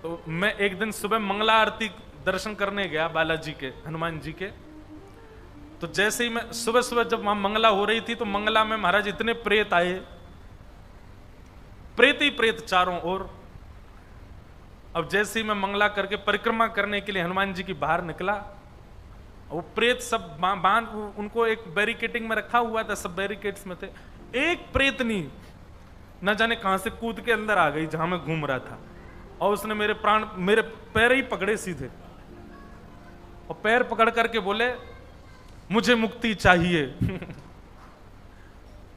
तो मैं एक दिन सुबह मंगला आरती दर्शन करने गया बालाजी के, हनुमान जी के। तो जैसे ही मैं सुबह सुबह जब वहां मंगला हो रही थी तो मंगला में महाराज इतने प्रेत आए, प्रेत ही प्रेत चारों ओर। अब जैसे ही मैं मंगला करके परिक्रमा करने के लिए हनुमान जी की बाहर निकला, वो प्रेत सब बांध, उनको एक बैरिकेटिंग में रखा हुआ था, सब बैरिकेड्स में थे। एक प्रेतनी न जाने कहां से कूद के अंदर आ गई जहां मैं घूम रहा था, और उसने मेरे पैर ही पकड़े सीधे, और पैर पकड़ करके बोले मुझे मुक्ति चाहिए।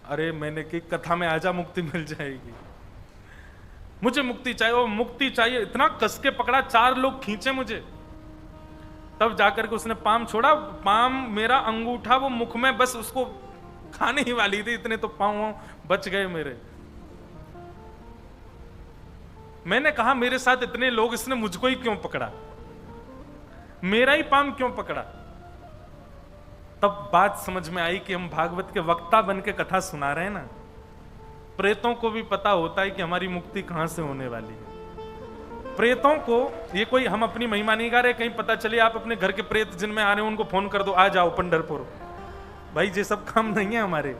अरे मैंने की कथा में आजा मुक्ति मिल जाएगी, मुझे मुक्ति चाहिए, वो मुक्ति चाहिए। इतना कस के पकड़ा, 4 लोग खींचे मुझे, तब जाकर के उसने पाम छोड़ा। पाम मेरा अंगूठा वो मुख में बस उसको खाने ही वाली थी, इतने तो पांव बच गए मेरे। मैंने कहा मेरे साथ इतने लोग, इसने मुझको ही क्यों पकड़ा, मेरा ही पाम क्यों पकड़ा। तब बात समझ में आई कि हम भागवत के वक्ता बन के कथा सुना रहे हैं ना। प्रेतों को भी पता होता है कि हमारी मुक्ति कहां से होने वाली है। प्रेतों को ये कोई हम अपनी महिमा नहीं गा रहे, कहीं पता चले आप अपने घर के प्रेत जिनमें आ रहे हो उनको फोन कर दो आ जाओ पंढरपुर, भाई ये सब काम नहीं है हमारे।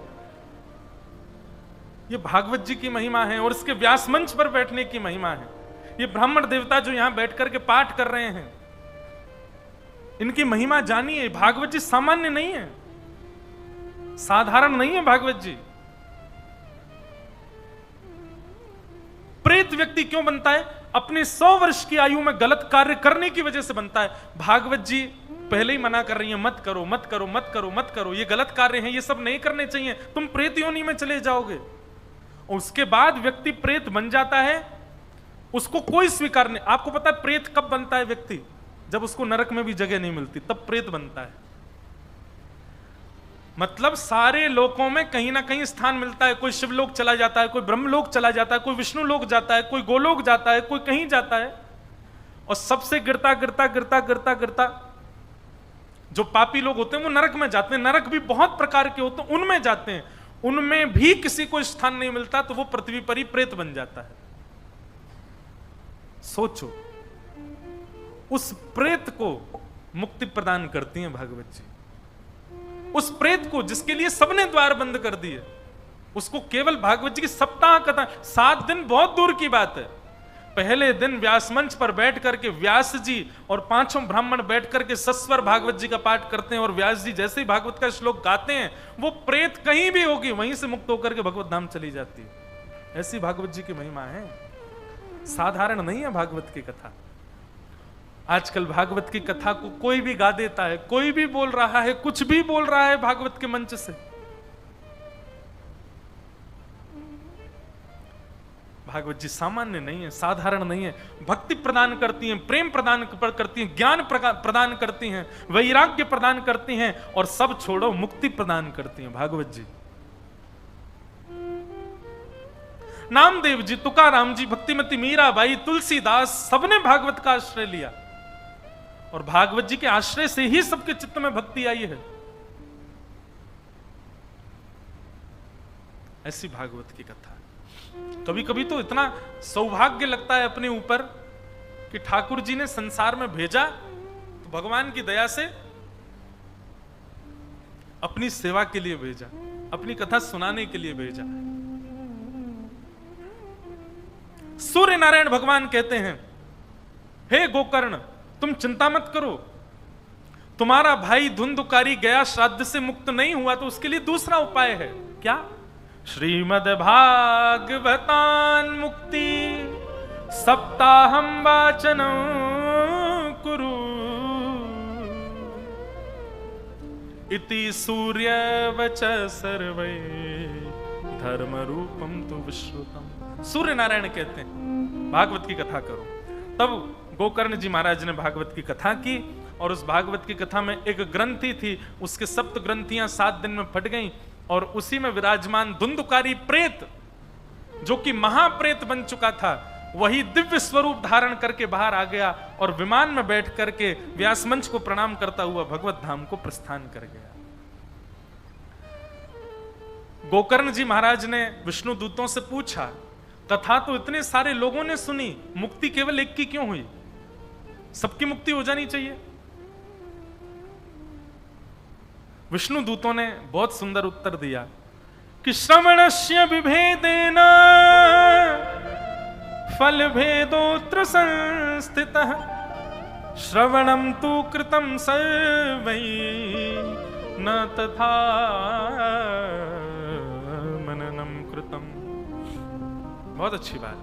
ये भागवत जी की महिमा है और इसके व्यास मंच पर बैठने की महिमा है। ये ब्राह्मण देवता जो यहां बैठ करके पाठ कर रहे हैं, इनकी महिमा जानिए। भागवत जी सामान्य नहीं है, साधारण नहीं है भागवत जी। प्रेत व्यक्ति क्यों बनता है? अपने 100 वर्ष की आयु में गलत कार्य करने की वजह से बनता है। भागवत जी पहले ही मना कर रही है, मत करो मत करो मत करो मत करो, ये गलत कार्य हैं, ये सब नहीं करने चाहिए, तुम प्रेत योनि में चले जाओगे। उसके बाद व्यक्ति प्रेत बन जाता है, उसको कोई स्वीकार नहीं। आपको पता है प्रेत कब बनता है व्यक्ति? जब उसको नरक में भी जगह नहीं मिलती, तब प्रेत बनता है। मतलब सारे लोकों में कहीं ना कहीं स्थान मिलता है। कोई शिवलोक चला जाता है, कोई ब्रह्मलोक चला जाता है, कोई विष्णु लोक जाता है, कोई गोलोक जाता है, कोई कहीं जाता है। और सबसे गिरता गिरता गिरता गिरता गिरता जो पापी लोग होते हैं वो नरक में जाते हैं। नरक भी बहुत प्रकार के होते हैं, उनमें जाते हैं। उनमें भी किसी को स्थान नहीं मिलता तो वो पृथ्वी पर ही प्रेत बन जाता है। सोचो, उस प्रेत को मुक्ति प्रदान करती है भागवत जी। उस प्रेत को जिसके लिए सबने द्वार बंद कर दिए, उसको केवल भागवत जी की सप्ताह कथा, 7 दिन बहुत दूर की बात है। पहले दिन व्यास मंच पर बैठ करके व्यास जी और 5 ब्राह्मण बैठ करके सस्वर भागवत जी का पाठ करते हैं, और व्यास जी जैसे ही भागवत का श्लोक गाते हैं, वो प्रेत कहीं भी होगी वहीं से मुक्त होकर के भगवत धाम चली जाती है। ऐसी भागवत जी की महिमा है, साधारण नहीं है भागवत की कथा। आजकल भागवत की कथा को कोई भी गा देता है, कोई भी बोल रहा है, कुछ भी बोल रहा है भागवत के मंच से। भागवत जी सामान्य नहीं है, साधारण नहीं है। भक्ति प्रदान करती हैं, प्रेम प्रदान करती हैं, ज्ञान प्रदान करती हैं, वैराग्य प्रदान करती हैं, और सब छोड़ो मुक्ति प्रदान करती हैं भागवत जी। नामदेव जी, तुकाराम जी, भक्तिमती मीराबाई, तुलसीदास, सबने भागवत का आश्रय लिया, और भागवत जी के आश्रय से ही सबके चित्त में भक्ति आई है। ऐसी भागवत की कथा। कभी कभी तो इतना सौभाग्य लगता है अपने ऊपर कि ठाकुर जी ने संसार में भेजा तो भगवान की दया से अपनी सेवा के लिए भेजा, अपनी कथा सुनाने के लिए भेजा। सूर्य नारायण भगवान कहते हैं, हे गोकर्ण, तुम चिंता मत करो, तुम्हारा भाई धुंधुकारी गया श्राद्ध से मुक्त नहीं हुआ तो उसके लिए दूसरा उपाय है। क्या? श्रीमद् भागवतान मुक्ति सप्ताहम वाचनं कुरु इति सूर्यवच सर्वे धर्म रूपम तु विश्रुतम। सूर्य नारायण कहते हैं भागवत की कथा करो। तब गोकर्ण जी महाराज ने भागवत की कथा की, और उस भागवत की कथा में एक ग्रंथि थी, उसके 7 ग्रंथियां 7 दिन में फट गईं, और उसी में विराजमान धुंधुकारी प्रेत, जो कि महाप्रेत बन चुका था, वही दिव्य स्वरूप धारण करके बाहर आ गया और विमान में बैठ करके व्यास मंच को प्रणाम करता हुआ भगवत धाम को प्रस्थान कर गया। गोकर्ण जी महाराज ने विष्णु दूतों से पूछा, कथा तो इतने सारे लोगों ने सुनी, मुक्ति केवल एक की क्यों हुई? सबकी मुक्ति हो जानी चाहिए। विष्णु दूतों ने बहुत सुंदर उत्तर दिया कि श्रवणस्य विभेदेन फल भेदोत्र संस्थितः श्रवणम तु कृतं सर्वै न तथा मननम कृतम। बहुत अच्छी बात।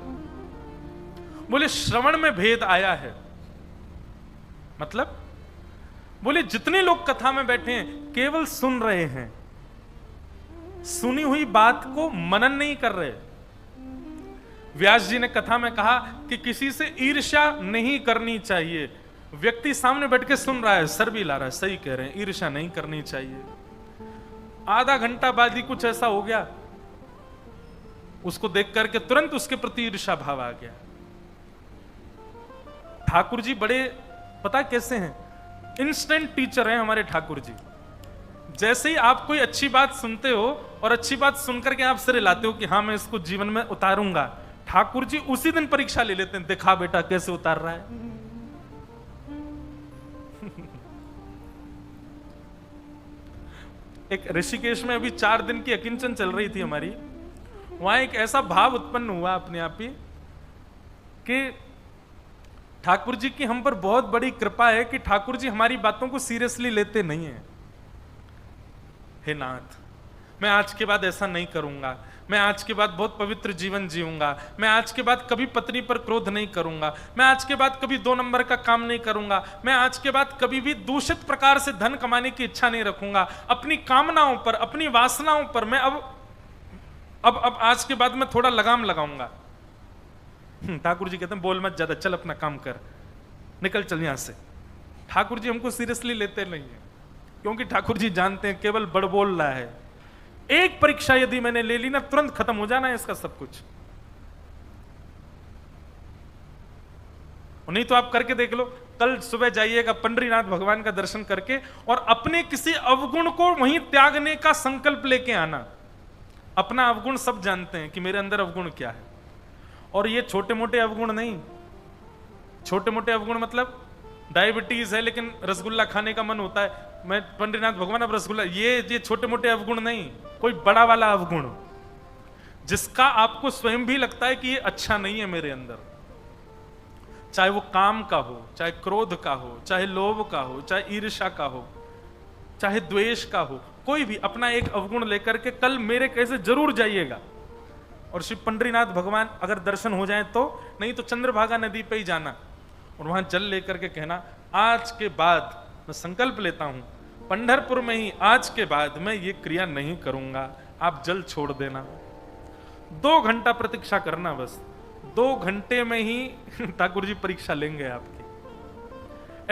बोले श्रवण में भेद आया है, मतलब बोले जितने लोग कथा में बैठे हैं केवल सुन रहे हैं, सुनी हुई बात को मनन नहीं कर रहे। व्यास जी ने कथा में कहा कि किसी से ईर्ष्या नहीं करनी चाहिए। व्यक्ति सामने बैठ के सुन रहा है, सर भी ला रहा है, सही कह रहे हैं, ईर्ष्या नहीं करनी चाहिए। आधा घंटा बाद ही कुछ ऐसा हो गया, उसको देख करके तुरंत उसके प्रति ईर्ष्या भाव आ गया। ठाकुर जी बड़े पता कैसे हैं, इंस्टेंट टीचर हैं हमारे ठाकुर जी। जैसे ही आप कोई अच्छी बात सुनते हो और अच्छी बात सुनकर के आप सिरे लाते हो कि हाँ मैं इसको जीवन में उतारूंगा, ठाकुर जी उसी दिन परीक्षा ले लेते हैं, दिखा बेटा कैसे उतार रहा है। एक ऋषिकेश में अभी 4 दिन की अकिंचन चल रही थी हमारी, वहां एक ऐसा भाव उत्पन्न हुआ अपने आप ही कि ठाकुर जी की हम पर बहुत बड़ी कृपा है कि ठाकुर जी हमारी बातों को सीरियसली लेते नहीं है। हे नाथ, मैं आज के बाद ऐसा नहीं करूंगा, मैं आज के बाद बहुत पवित्र जीवन जीऊंगा, मैं आज के बाद कभी पत्नी पर क्रोध नहीं करूंगा, मैं आज के बाद कभी 2 नंबर का काम नहीं करूंगा, मैं आज के बाद कभी भी दूषित प्रकार से धन कमाने की इच्छा नहीं रखूंगा, अपनी कामनाओं पर, अपनी वासनाओं पर मैं अब आज के बाद मैं थोड़ा लगाम लगाऊंगा। ठाकुर जी कहते हैं बोल मत ज्यादा, चल अपना काम कर, निकल चल यहां से। ठाकुर जी हमको सीरियसली लेते नहीं है, क्योंकि ठाकुर जी जानते हैं केवल बड़ बोल रहा है। एक परीक्षा यदि मैंने ले ली ना, तुरंत खत्म हो जाना है इसका सब कुछ। नहीं तो आप करके देख लो, कल सुबह जाइएगा पंडरीनाथ भगवान का दर्शन करके और अपने किसी अवगुण को वहीं त्यागने का संकल्प लेके आना। अपना अवगुण सब जानते हैं कि मेरे अंदर अवगुण क्या है, और ये छोटे मोटे अवगुण नहीं। छोटे मोटे अवगुण मतलब डायबिटीज है लेकिन रसगुल्ला खाने का मन होता है, मैं पंडरीनाथ भगवान अब रसगुल्ला, ये छोटे मोटे अवगुण नहीं, कोई बड़ा वाला अवगुण जिसका आपको स्वयं भी लगता है कि ये अच्छा नहीं है मेरे अंदर। चाहे वो काम का हो, चाहे क्रोध का हो, चाहे लोभ का हो, चाहे ईर्ष्या का हो, चाहे द्वेष का हो, कोई भी अपना एक अवगुण लेकर के कल मेरे कैसे जरूर जाइएगा। और श्री पंडरीनाथ भगवान अगर दर्शन हो जाए तो, नहीं तो चंद्रभागा नदी पे ही जाना और वहां जल लेकर के कहना आज के बाद मैं संकल्प लेता हूं पंढरपुर में ही आज के बाद मैं ये क्रिया नहीं करूंगा, आप जल छोड़ देना। 2 घंटा प्रतीक्षा करना, बस 2 घंटे में ही ठाकुर जी परीक्षा लेंगे आपकी।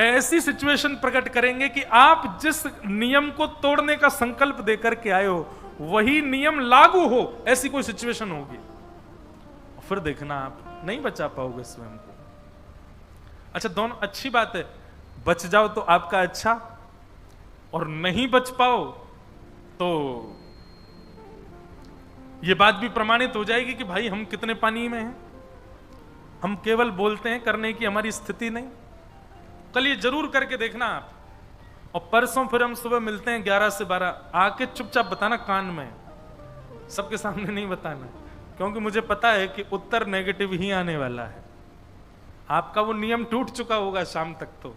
ऐसी सिचुएशन प्रकट करेंगे कि आप जिस नियम को तोड़ने का संकल्प देकर के आए हो वही नियम लागू हो, ऐसी कोई सिचुएशन होगी। फिर देखना आप नहीं बचा पाओगे स्वयं को। अच्छा, दोनों अच्छी बात है, बच जाओ तो आपका अच्छा, और नहीं बच पाओ तो यह बात भी प्रमाणित हो जाएगी कि भाई हम कितने पानी में हैं। हम केवल बोलते हैं, करने की हमारी स्थिति नहीं। कल ये जरूर करके देखना आप, और परसों फिर हम सुबह मिलते हैं 11 से 12, आके चुपचाप बताना कान में, सबके सामने नहीं बताना, क्योंकि मुझे पता है कि उत्तर नेगेटिव ही आने वाला है। आपका वो नियम टूट चुका होगा शाम तक तो,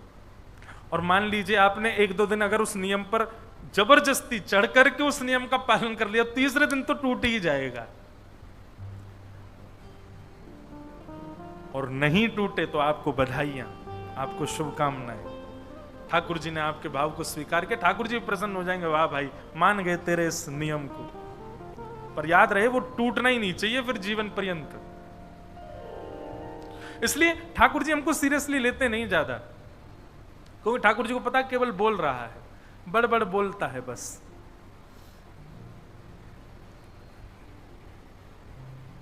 और मान लीजिए आपने 1-2 दिन अगर उस नियम पर जबरदस्ती चढ़ करके उस नियम का पालन कर लिया, तीसरे दिन तो टूट ही जाएगा। और नहीं टूटे तो आपको बधाइयां, आपको शुभकामनाएं। ठाकुर जी ने आपके भाव को स्वीकार किया, ठाकुर जी प्रसन्न हो जाएंगे, वाह भाई मान गए तेरे इस नियम को। पर याद रहे वो टूटना ही नहीं चाहिए फिर जीवन पर्यंत। इसलिए ठाकुर जी हमको सीरियसली लेते नहीं ज्यादा, क्योंकि ठाकुर जी को पता केवल बोल रहा है, बड़ बोलता है बस।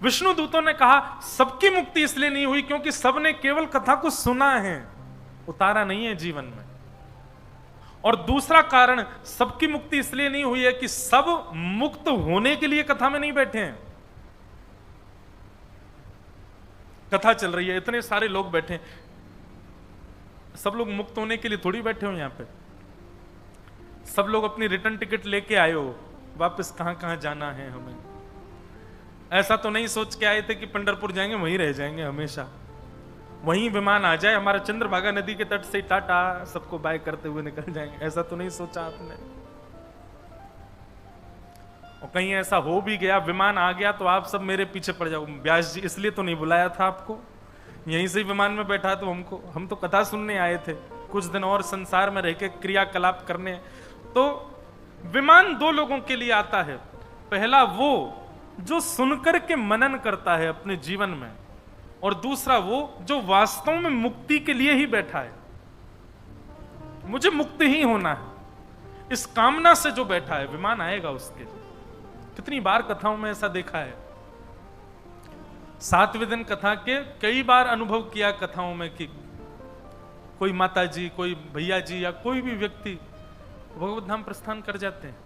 विष्णु दूतों ने कहा सबकी मुक्ति इसलिए नहीं हुई क्योंकि सबने केवल कथा को सुना है, उतारा नहीं है जीवन में। और दूसरा कारण सबकी मुक्ति इसलिए नहीं हुई है कि सब मुक्त होने के लिए कथा में नहीं बैठे हैं। कथा चल रही है, इतने सारे लोग बैठे, सब लोग मुक्त होने के लिए थोड़ी बैठे हो यहां पे, सब लोग अपनी रिटर्न टिकट लेके आए हो, वापस कहां कहां जाना है हमें। ऐसा तो नहीं सोच के आए थे कि पंढरपुर जाएंगे वहीं रह जाएंगे हमेशा, वहीं विमान आ जाए हमारा चंद्रभागा नदी के तट से टाटा सबको बाय करते हुए निकल जाएंगे, ऐसा तो नहीं सोचा आपने। और कहीं ऐसा हो भी गया, विमान आ गया तो आप सब मेरे पीछे पड़ जाओ, व्यास जी इसलिए तो नहीं बुलाया था आपको, यहीं से विमान में बैठा तो हम तो कथा सुनने आए थे, कुछ दिन और संसार में रह के क्रियाकलाप करने। तो विमान दो लोगों के लिए आता है, पहला वो जो सुनकर के मनन करता है अपने जीवन में, और दूसरा वो जो वास्तव में मुक्ति के लिए ही बैठा है, मुझे मुक्त ही होना है, इस कामना से जो बैठा है, विमान आएगा उसके। कितनी बार कथाओं में ऐसा देखा है, 7वें दिन कथा के कई बार अनुभव किया कथाओं में कि कोई माता जी, कोई भैया जी या कोई भी व्यक्ति भगवत धाम प्रस्थान कर जाते हैं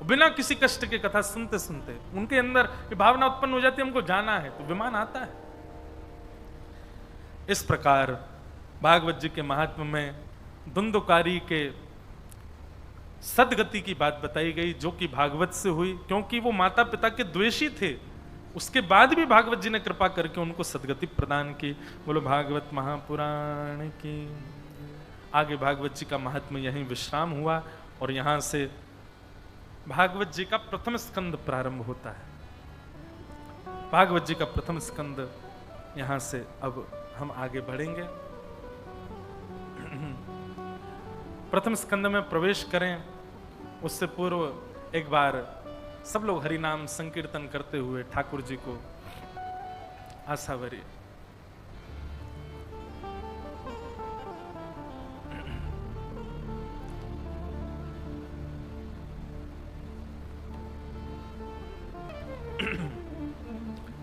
बिना किसी कष्ट के, कथा सुनते सुनते उनके अंदर ये भावना उत्पन्न हो जाती है हमको जाना है, तो विमान आता है। इस प्रकार भागवत जी के महात्म्य में धुंधुकारी के सदगति की बात बताई गई, जो कि भागवत से हुई, क्योंकि वो माता पिता के द्वेषी थे, उसके बाद भी भागवत जी ने कृपा करके उनको सदगति प्रदान की। बोलो भागवत महापुराण की। आगे भागवत जी का महात्म्य यहीं विश्राम हुआ और यहां से भागवत जी का प्रथम स्कंद प्रारंभ होता है। भागवत जी का प्रथम स्कंद यहां से अब हम आगे बढ़ेंगे। प्रथम स्कंद में प्रवेश करें उससे पूर्व एक बार सब लोग हरि नाम संकीर्तन करते हुए ठाकुर जी को आसावरी।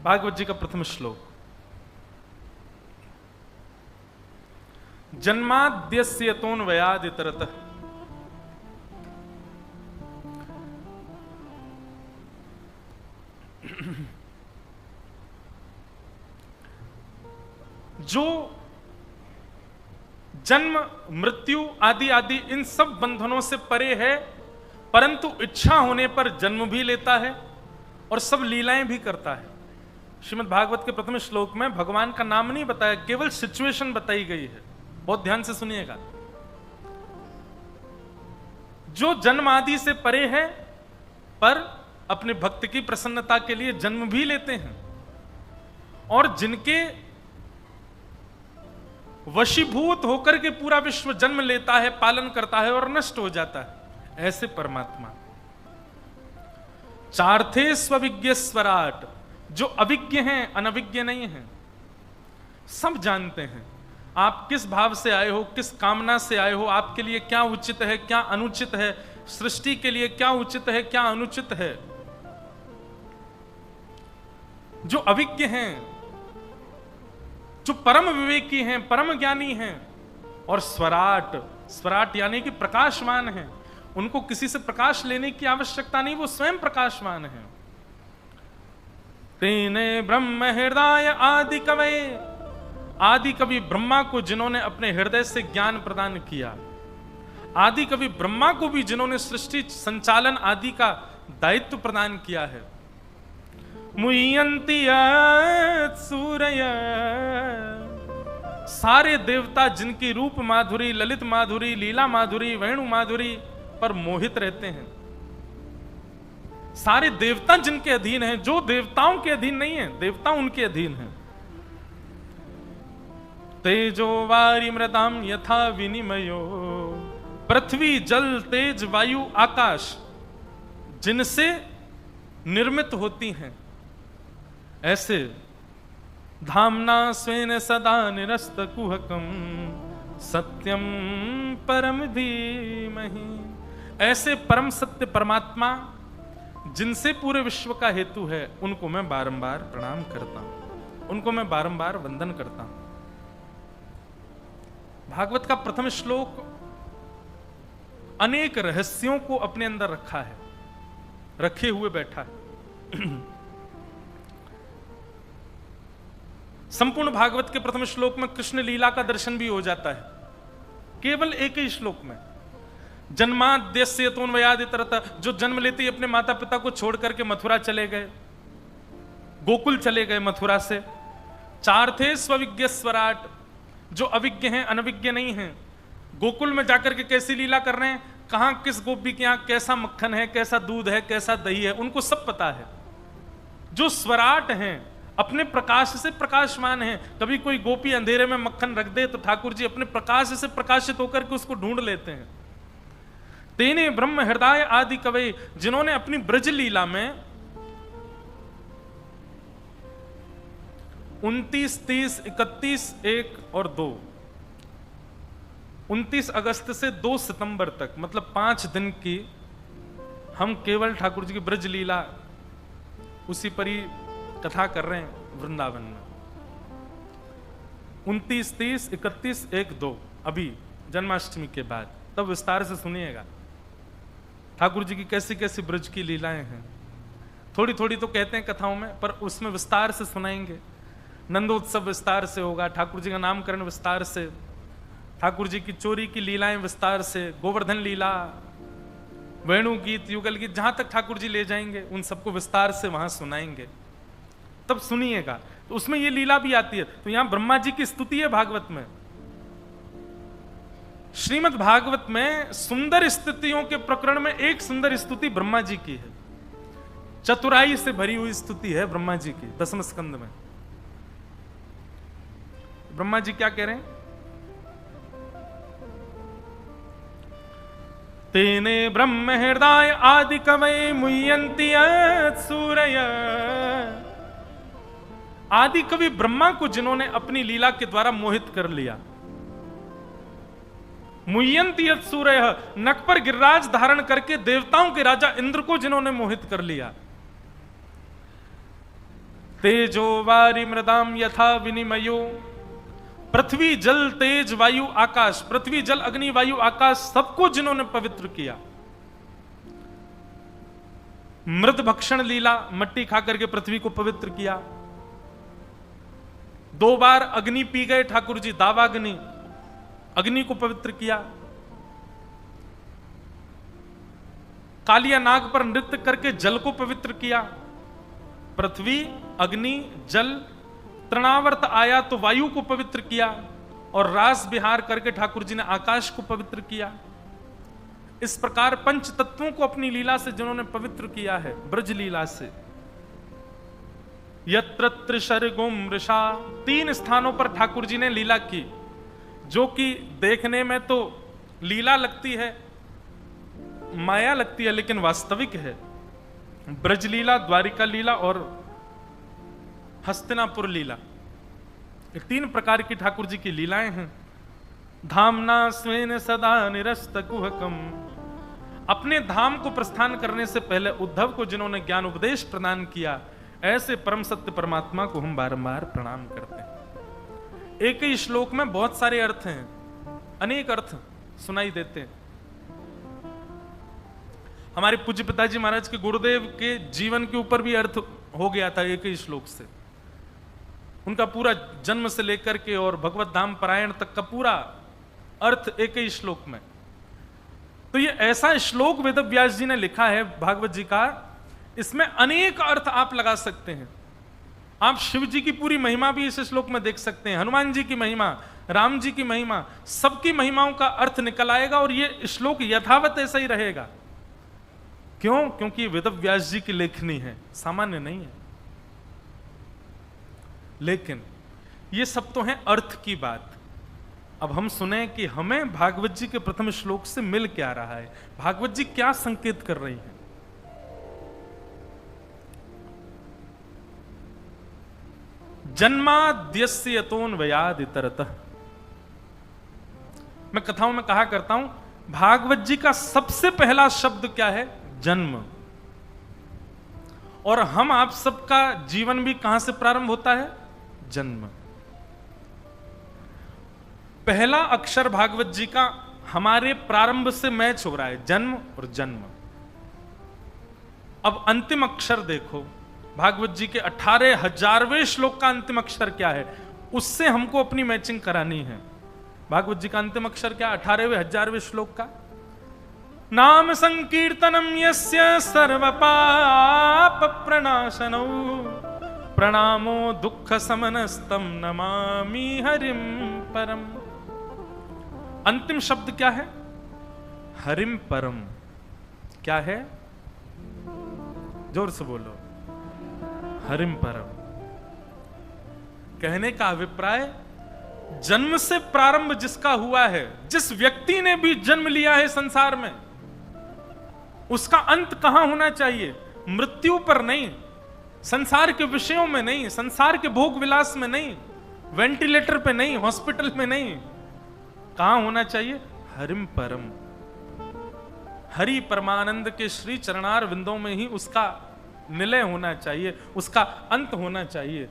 भागवत जी का प्रथम श्लोक। जन्माद्यस्य तोन्वयादितरतः जो जन्म मृत्यु आदि आदि इन सब बंधनों से परे है, परंतु इच्छा होने पर जन्म भी लेता है और सब लीलाएं भी करता है। श्रीमद् भागवत के प्रथम श्लोक में भगवान का नाम नहीं बताया, केवल सिचुएशन बताई गई है, बहुत ध्यान से सुनिएगा। जो जन्म आदि से परे है पर अपने भक्त की प्रसन्नता के लिए जन्म भी लेते हैं, और जिनके वशीभूत होकर के पूरा विश्व जन्म लेता है, पालन करता है और नष्ट हो जाता है, ऐसे परमात्मा। चार्थे स्वविज्ञ स्वराट, जो अविज्ञ हैं, अनविज्ञ नहीं हैं, सब जानते हैं आप किस भाव से आए हो, किस कामना से आए हो, आपके लिए क्या उचित है, क्या अनुचित है, सृष्टि के लिए क्या उचित है, क्या अनुचित है। जो अविज्ञ हैं, जो परम विवेकी हैं, परम ज्ञानी हैं, और स्वराट, स्वराट यानी कि प्रकाशमान हैं, उनको किसी से प्रकाश लेने की आवश्यकता नहीं, वो स्वयं प्रकाशमान हैं। तेने ब्रह्म हृदय आदि कवि, आदि कवि ब्रह्मा को जिन्होंने अपने हृदय से ज्ञान प्रदान किया, आदि कवि ब्रह्मा को भी जिन्होंने सृष्टि संचालन आदि का दायित्व प्रदान किया है। मुयंती सूर्य, सारे देवता जिनकी रूप माधुरी, ललित माधुरी, लीला माधुरी, वेणु माधुरी पर मोहित रहते हैं, सारे देवता जिनके अधीन हैं, जो देवताओं के अधीन नहीं है, देवता उनके अधीन हैं। तेजो वारी मृदाम यथा विनिमयो, पृथ्वी जल तेज वायु आकाश जिनसे निर्मित होती हैं, ऐसे धामना स्वेन सदा निरस्त कुहकम सत्यम परम धीमहि, ऐसे परम सत्य परमात्मा जिनसे पूरे विश्व का हेतु है, उनको मैं बारंबार प्रणाम करता हूं, उनको मैं बारंबार वंदन करता हूं। भागवत का प्रथम श्लोक अनेक रहस्यों को अपने अंदर रखा है, रखे हुए बैठा है। संपूर्ण भागवत के प्रथम श्लोक में कृष्ण लीला का दर्शन भी हो जाता है, केवल एक ही श्लोक में। जन्माद्यस्य तोन्वयादितरतः, जो जन्म लेते ही अपने माता पिता को छोड़ करके मथुरा चले गए, गोकुल चले गए मथुरा से। चार थे स्वविज्ञ स्वराट, जो अविज्ञ हैं, अनविज्ञ नहीं हैं, गोकुल में जाकर के कैसी लीला कर रहे हैं, कहां किस गोपी के यहां कैसा मक्खन है, कैसा दूध है, कैसा दही है, उनको सब पता है। जो स्वराट हैं, अपने प्रकाश से प्रकाशमान हैं, कभी कोई गोपी अंधेरे में मक्खन रख दे तो ठाकुर जी अपने प्रकाश से प्रकाशित होकर के उसको ढूंढ लेते हैं। तेने ब्रह्म हृदय आदि कवि, जिन्होंने अपनी ब्रज लीला में 29, 30, 31, 1 और 2, 29 अगस्त से 2 सितंबर तक, मतलब 5 दिन की हम केवल ठाकुर जी की ब्रज लीला उसी पर ही कथा कर रहे हैं वृंदावन में। 29, 30, 31, 1, 2 अभी जन्माष्टमी के बाद, तब विस्तार से सुनिएगा ठाकुर जी की कैसी कैसी ब्रज की लीलाएं हैं। थोड़ी थोड़ी तो कहते हैं कथाओं में, पर उसमें विस्तार से सुनाएंगे। नंदोत्सव विस्तार से होगा, ठाकुर जी का नामकरण विस्तार से, ठाकुर जी की चोरी की लीलाएं विस्तार से, गोवर्धन लीला, वेणु गीत, युगल गीत, जहां तक ठाकुर जी ले जाएंगे उन सबको विस्तार से वहां सुनाएंगे, तब सुनिएगा। तो उसमें ये लीला भी आती है। तो यहां ब्रह्मा जी की स्तुति है भागवत में। श्रीमद् भागवत में सुंदर स्तुतियों के प्रकरण में एक सुंदर स्तुति ब्रह्मा जी की है, चतुराई से भरी हुई स्तुति है ब्रह्मा जी की। 10वें स्कंद में ब्रह्मा जी क्या कह रहे हैं? तेने ब्रह्म हृदय आदि कवये मुह्यन्ति सूरय। आदि कवि ब्रह्मा को जिन्होंने अपनी लीला के द्वारा मोहित कर लिया। मुह्यन्ति सूरय, नक पर गिरिराज धारण करके देवताओं के राजा इंद्र को जिन्होंने मोहित कर लिया। तेजो वारि मृदाम यथा विनिमयो, पृथ्वी जल तेज वायु आकाश, पृथ्वी जल अग्नि वायु आकाश सबको जिन्होंने पवित्र किया। मृद भक्षण लीला, मट्टी खाकर के पृथ्वी को पवित्र किया। 2 बार अग्नि पी गए ठाकुर जी, दावाग्नि, अग्नि को पवित्र किया। कालिया नाग पर नृत्य करके जल को पवित्र किया। पृथ्वी, अग्नि, जल, तृणावर्त आया तो वायु को पवित्र किया, और रास विहार करके ठाकुर जी ने आकाश को पवित्र किया। इस प्रकार पंच तत्वों को अपनी लीला से जिन्होंने पवित्र किया है, ब्रज लीला से। यत्र त्रिशर्गो मृषा, 3 स्थानों पर ठाकुर जी ने लीला की, जो कि देखने में तो लीला लगती है, माया लगती है, लेकिन वास्तविक है। ब्रज लीला, द्वारिका लीला और हस्तिनापुर लीला, ये 3 प्रकार की ठाकुर जी की लीलाएं हैं। धामना स्वेन सदा निरस्त कुहकम, अपने धाम को प्रस्थान करने से पहले उद्धव को जिन्होंने ज्ञान उपदेश प्रदान किया, ऐसे परम सत्य परमात्मा को हम बारंबार प्रणाम करते हैं। एक ही श्लोक में बहुत सारे अर्थ हैं, अनेक अर्थ सुनाई देते हैं। हमारे पूज्य पिताजी महाराज के गुरुदेव के जीवन के ऊपर भी अर्थ हो गया था एक ही श्लोक से। उनका पूरा जन्म से लेकर के और भगवत धाम परायण तक का पूरा अर्थ एक ही श्लोक में। तो ये ऐसा श्लोक वेद व्यास जी ने लिखा है भागवत जी का, इसमें अनेक अर्थ आप लगा सकते हैं। आप शिव जी की पूरी महिमा भी इस श्लोक में देख सकते हैं, हनुमान जी की महिमा, राम जी की महिमा, सबकी महिमाओं का अर्थ निकल आएगा, और ये श्लोक यथावत ऐसा ही रहेगा। क्यों? क्योंकि वेद व्यास जी की लेखनी है, सामान्य नहीं है। लेकिन ये सब तो है अर्थ की बात। अब हम सुने कि हमें भागवत जी के प्रथम श्लोक से मिल क्या रहा है, भागवत जी क्या संकेत कर रही हैं। जन्माद्यस्य यतोऽन्वयाद् इतरतः, मैं कथाओं में कहा करता हूं, भागवत जी का सबसे पहला शब्द क्या है? जन्म। और हम आप सबका जीवन भी कहां से प्रारंभ होता है? जन्म। पहला अक्षर भागवत जी का हमारे प्रारंभ से मैच हो रहा है, जन्म और जन्म। अब अंतिम अक्षर देखो, भागवत जी के 18,000वें श्लोक का अंतिम अक्षर क्या है? उससे हमको अपनी मैचिंग करानी है। भागवत जी का अंतिम अक्षर क्या? 18वें 1000वें श्लोक का नाम संकीर्तनम यस्य सर्व पाप प्रणाशनौ प्रणामो दुख समनस्तम नमामि हरिम परम। अंतिम शब्द क्या है? हरिम परम। क्या है? जोर से बोलो, हरिम परम। कहने का अभिप्राय, जन्म से प्रारंभ जिसका हुआ है, जिस व्यक्ति ने भी जन्म लिया है संसार में, उसका अंत कहां होना चाहिए? मृत्यु पर नहीं, संसार के विषयों में नहीं, संसार के भोग विलास में नहीं, वेंटिलेटर पे नहीं, हॉस्पिटल में नहीं। कहां होना चाहिए? हरिम परम। हरि परमानंद के श्री चरणार विंदों में ही उसका निलय होना चाहिए, उसका अंत होना चाहिए।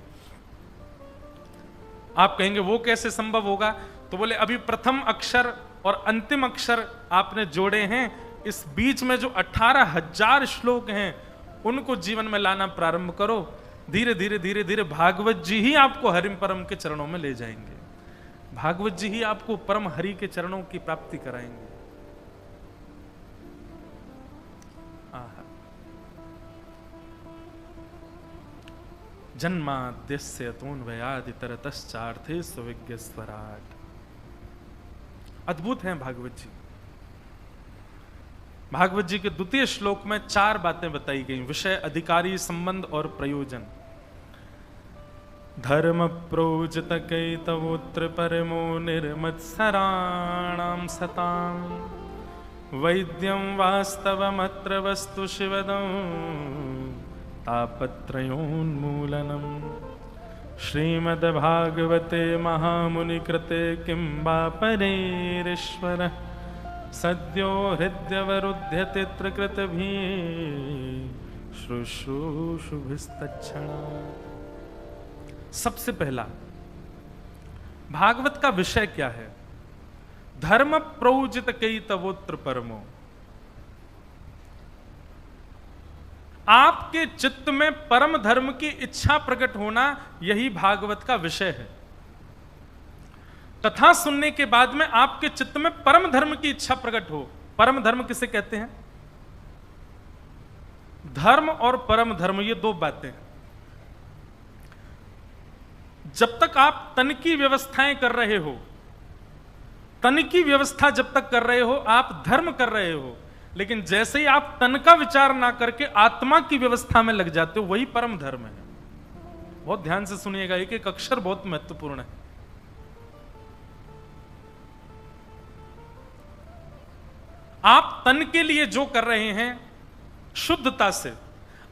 आप कहेंगे वो कैसे संभव होगा? तो बोले अभी प्रथम अक्षर और अंतिम अक्षर आपने जोड़े हैं, इस बीच में जो 18,000 श्लोक हैं उनको जीवन में लाना प्रारंभ करो। धीरे धीरे धीरे धीरे भागवत जी ही आपको हरिम परम के चरणों में ले जाएंगे। भागवत जी ही आपको परम हरि के चरणों की प्राप्ति कराएंगे। जन्माद्यस्य तोन्वयादितरतश्चार्थे स्वविज्ञ स्वराट। अद्भुत हैं भागवत जी। भागवत जी के द्वितीय श्लोक में 4 बातें बताई गई: विषय, अधिकारी, संबंध और प्रयोजन। धर्म प्रोजत कैतवोत्र परमो निर्मत्सराणां सतां वैद्यं वास्तवमत्र वस्तु शिवदं तापत्रयोन्मूलनम्। श्रीमद्भागवते महामुनिकृते किं वा परेरीश्वरः सद्यो हृद्यवरुध्यते त्रिकृतभिः शुश्रूषुभिस्तच्छणात्। सबसे पहला भागवत का विषय क्या है? धर्म प्रोजित कैतवोत्र परमो। आपके चित्त में परम धर्म की इच्छा प्रकट होना, यही भागवत का विषय है। कथा सुनने के बाद में आपके चित्त में परम धर्म की इच्छा प्रकट हो। परम धर्म किसे कहते हैं? धर्म और परम धर्म, ये 2 बातें। जब तक आप तन की व्यवस्थाएं कर रहे हो, तन की व्यवस्था जब तक कर रहे हो, आप धर्म कर रहे हो। लेकिन जैसे ही आप तन का विचार ना करके आत्मा की व्यवस्था में लग जाते हो, वही परम धर्म है। बहुत ध्यान से सुनिएगा, एक एक अक्षर बहुत महत्वपूर्ण है। आप तन के लिए जो कर रहे हैं शुद्धता से,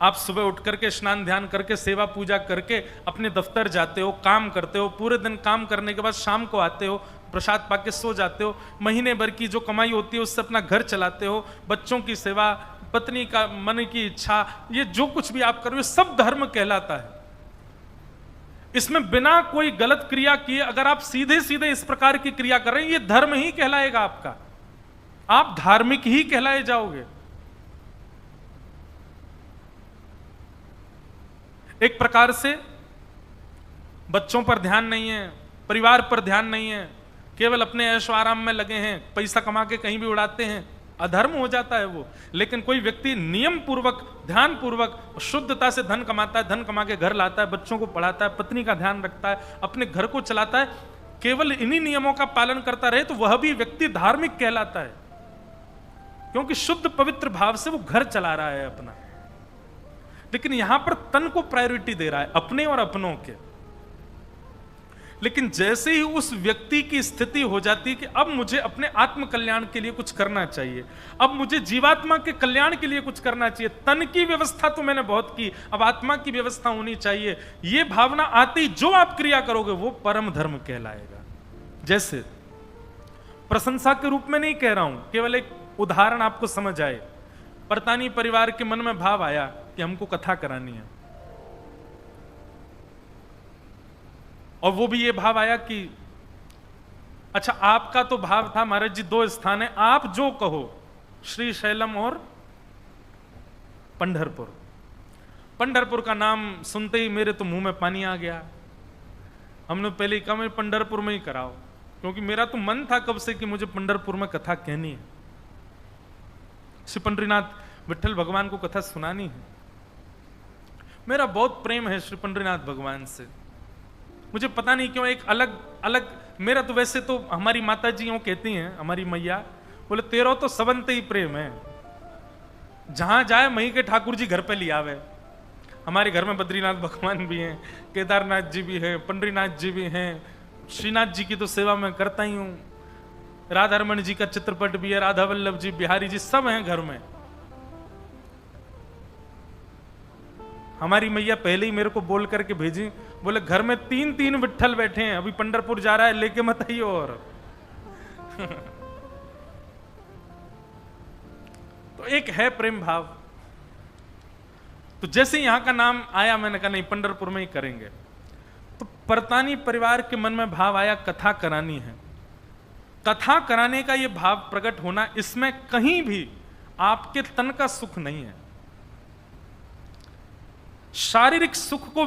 आप सुबह उठ करके स्नान ध्यान करके सेवा पूजा करके अपने दफ्तर जाते हो, काम करते हो, पूरे दिन काम करने के बाद शाम को आते हो, प्रसाद पाके सो जाते हो, महीने भर की जो कमाई होती है उससे अपना घर चलाते हो, बच्चों की सेवा, पत्नी का मन की इच्छा, ये जो कुछ भी आप कर रहे हो सब धर्म कहलाता है। इसमें बिना कोई गलत क्रिया किए अगर आप सीधे सीधे इस प्रकार की क्रिया कर रहे हैं, ये धर्म ही कहलाएगा आपका। आप धार्मिक ही कहलाए जाओगे। एक प्रकार से बच्चों पर ध्यान नहीं है, परिवार पर ध्यान नहीं है, केवल अपने ऐशो आराम में लगे हैं, पैसा कमा के कहीं भी उड़ाते हैं, अधर्म हो जाता है वो। लेकिन कोई व्यक्ति नियम पूर्वक, ध्यान पूर्वक, शुद्धता से धन कमाता है, धन कमा के घर लाता है, बच्चों को पढ़ाता है, पत्नी का ध्यान रखता है, अपने घर को चलाता है, केवल इन्हीं नियमों का पालन करता रहे तो वह भी व्यक्ति धार्मिक कहलाता है, क्योंकि शुद्ध पवित्र भाव से वो घर चला रहा है अपना। लेकिन यहां पर तन को प्रायोरिटी दे रहा है, अपने और अपनों के। लेकिन जैसे ही उस व्यक्ति की स्थिति हो जाती है कि अब मुझे अपने आत्म कल्याण के लिए कुछ करना चाहिए, अब मुझे जीवात्मा के कल्याण के लिए कुछ करना चाहिए, तन की व्यवस्था तो मैंने बहुत की, अब आत्मा की व्यवस्था होनी चाहिए, ये भावना आते ही जो आप क्रिया करोगे वो परम धर्म कहलाएगा। जैसे प्रशंसा के रूप में नहीं कह रहा हूं, केवल एक उदाहरण आपको समझ आए। परतानी परिवार के मन में भाव आया कि हमको कथा करानी है, और वो भी ये भाव आया कि अच्छा आपका तो भाव था महाराज जी 2 स्थान है, आप जो कहो, श्री शैलम और पंढरपुर। पंढरपुर का नाम सुनते ही मेरे तो मुंह में पानी आ गया। हमने पहले कहा मैं पंढरपुर में ही कराओ, क्योंकि मेरा तो मन था कब से कि मुझे पंढरपुर में कथा कहनी है, श्री पंडरीनाथ विठल भगवान को कथा सुनानी है। मेरा बहुत प्रेम है श्री पंडरीनाथ भगवान से, मुझे पता नहीं क्यों एक अलग अलग मेरा तो, वैसे तो हमारी माता जी यूं कहती हैं, हमारी मैया बोले तेरा तो सबंत ही प्रेम है, जहां जाए मही के ठाकुर जी घर पे ले आवे। हमारे घर में बद्रीनाथ भगवान भी हैं, केदारनाथ जी भी हैं, पंडरीनाथ जी भी हैं, श्रीनाथ जी की तो सेवा मैं करता ही हूं, राधा रमन जी का चित्रपट भी है, राधा वल्लभ जी, बिहारी जी सब हैं घर में। हमारी मैया पहले ही मेरे को बोल करके भेजी, बोले घर में 3-3 विट्ठल बैठे हैं, अभी पंढरपुर जा रहा है, लेके मत आइयो। और तो एक है प्रेम भाव। तो जैसे यहां का नाम आया, मैंने कहा नहीं पंढरपुर में ही करेंगे। तो परतानी परिवार के मन में भाव आया कथा करानी है। कथा कराने का यह भाव प्रकट होना, इसमें कहीं भी आपके तन का सुख नहीं है। शारीरिक सुख को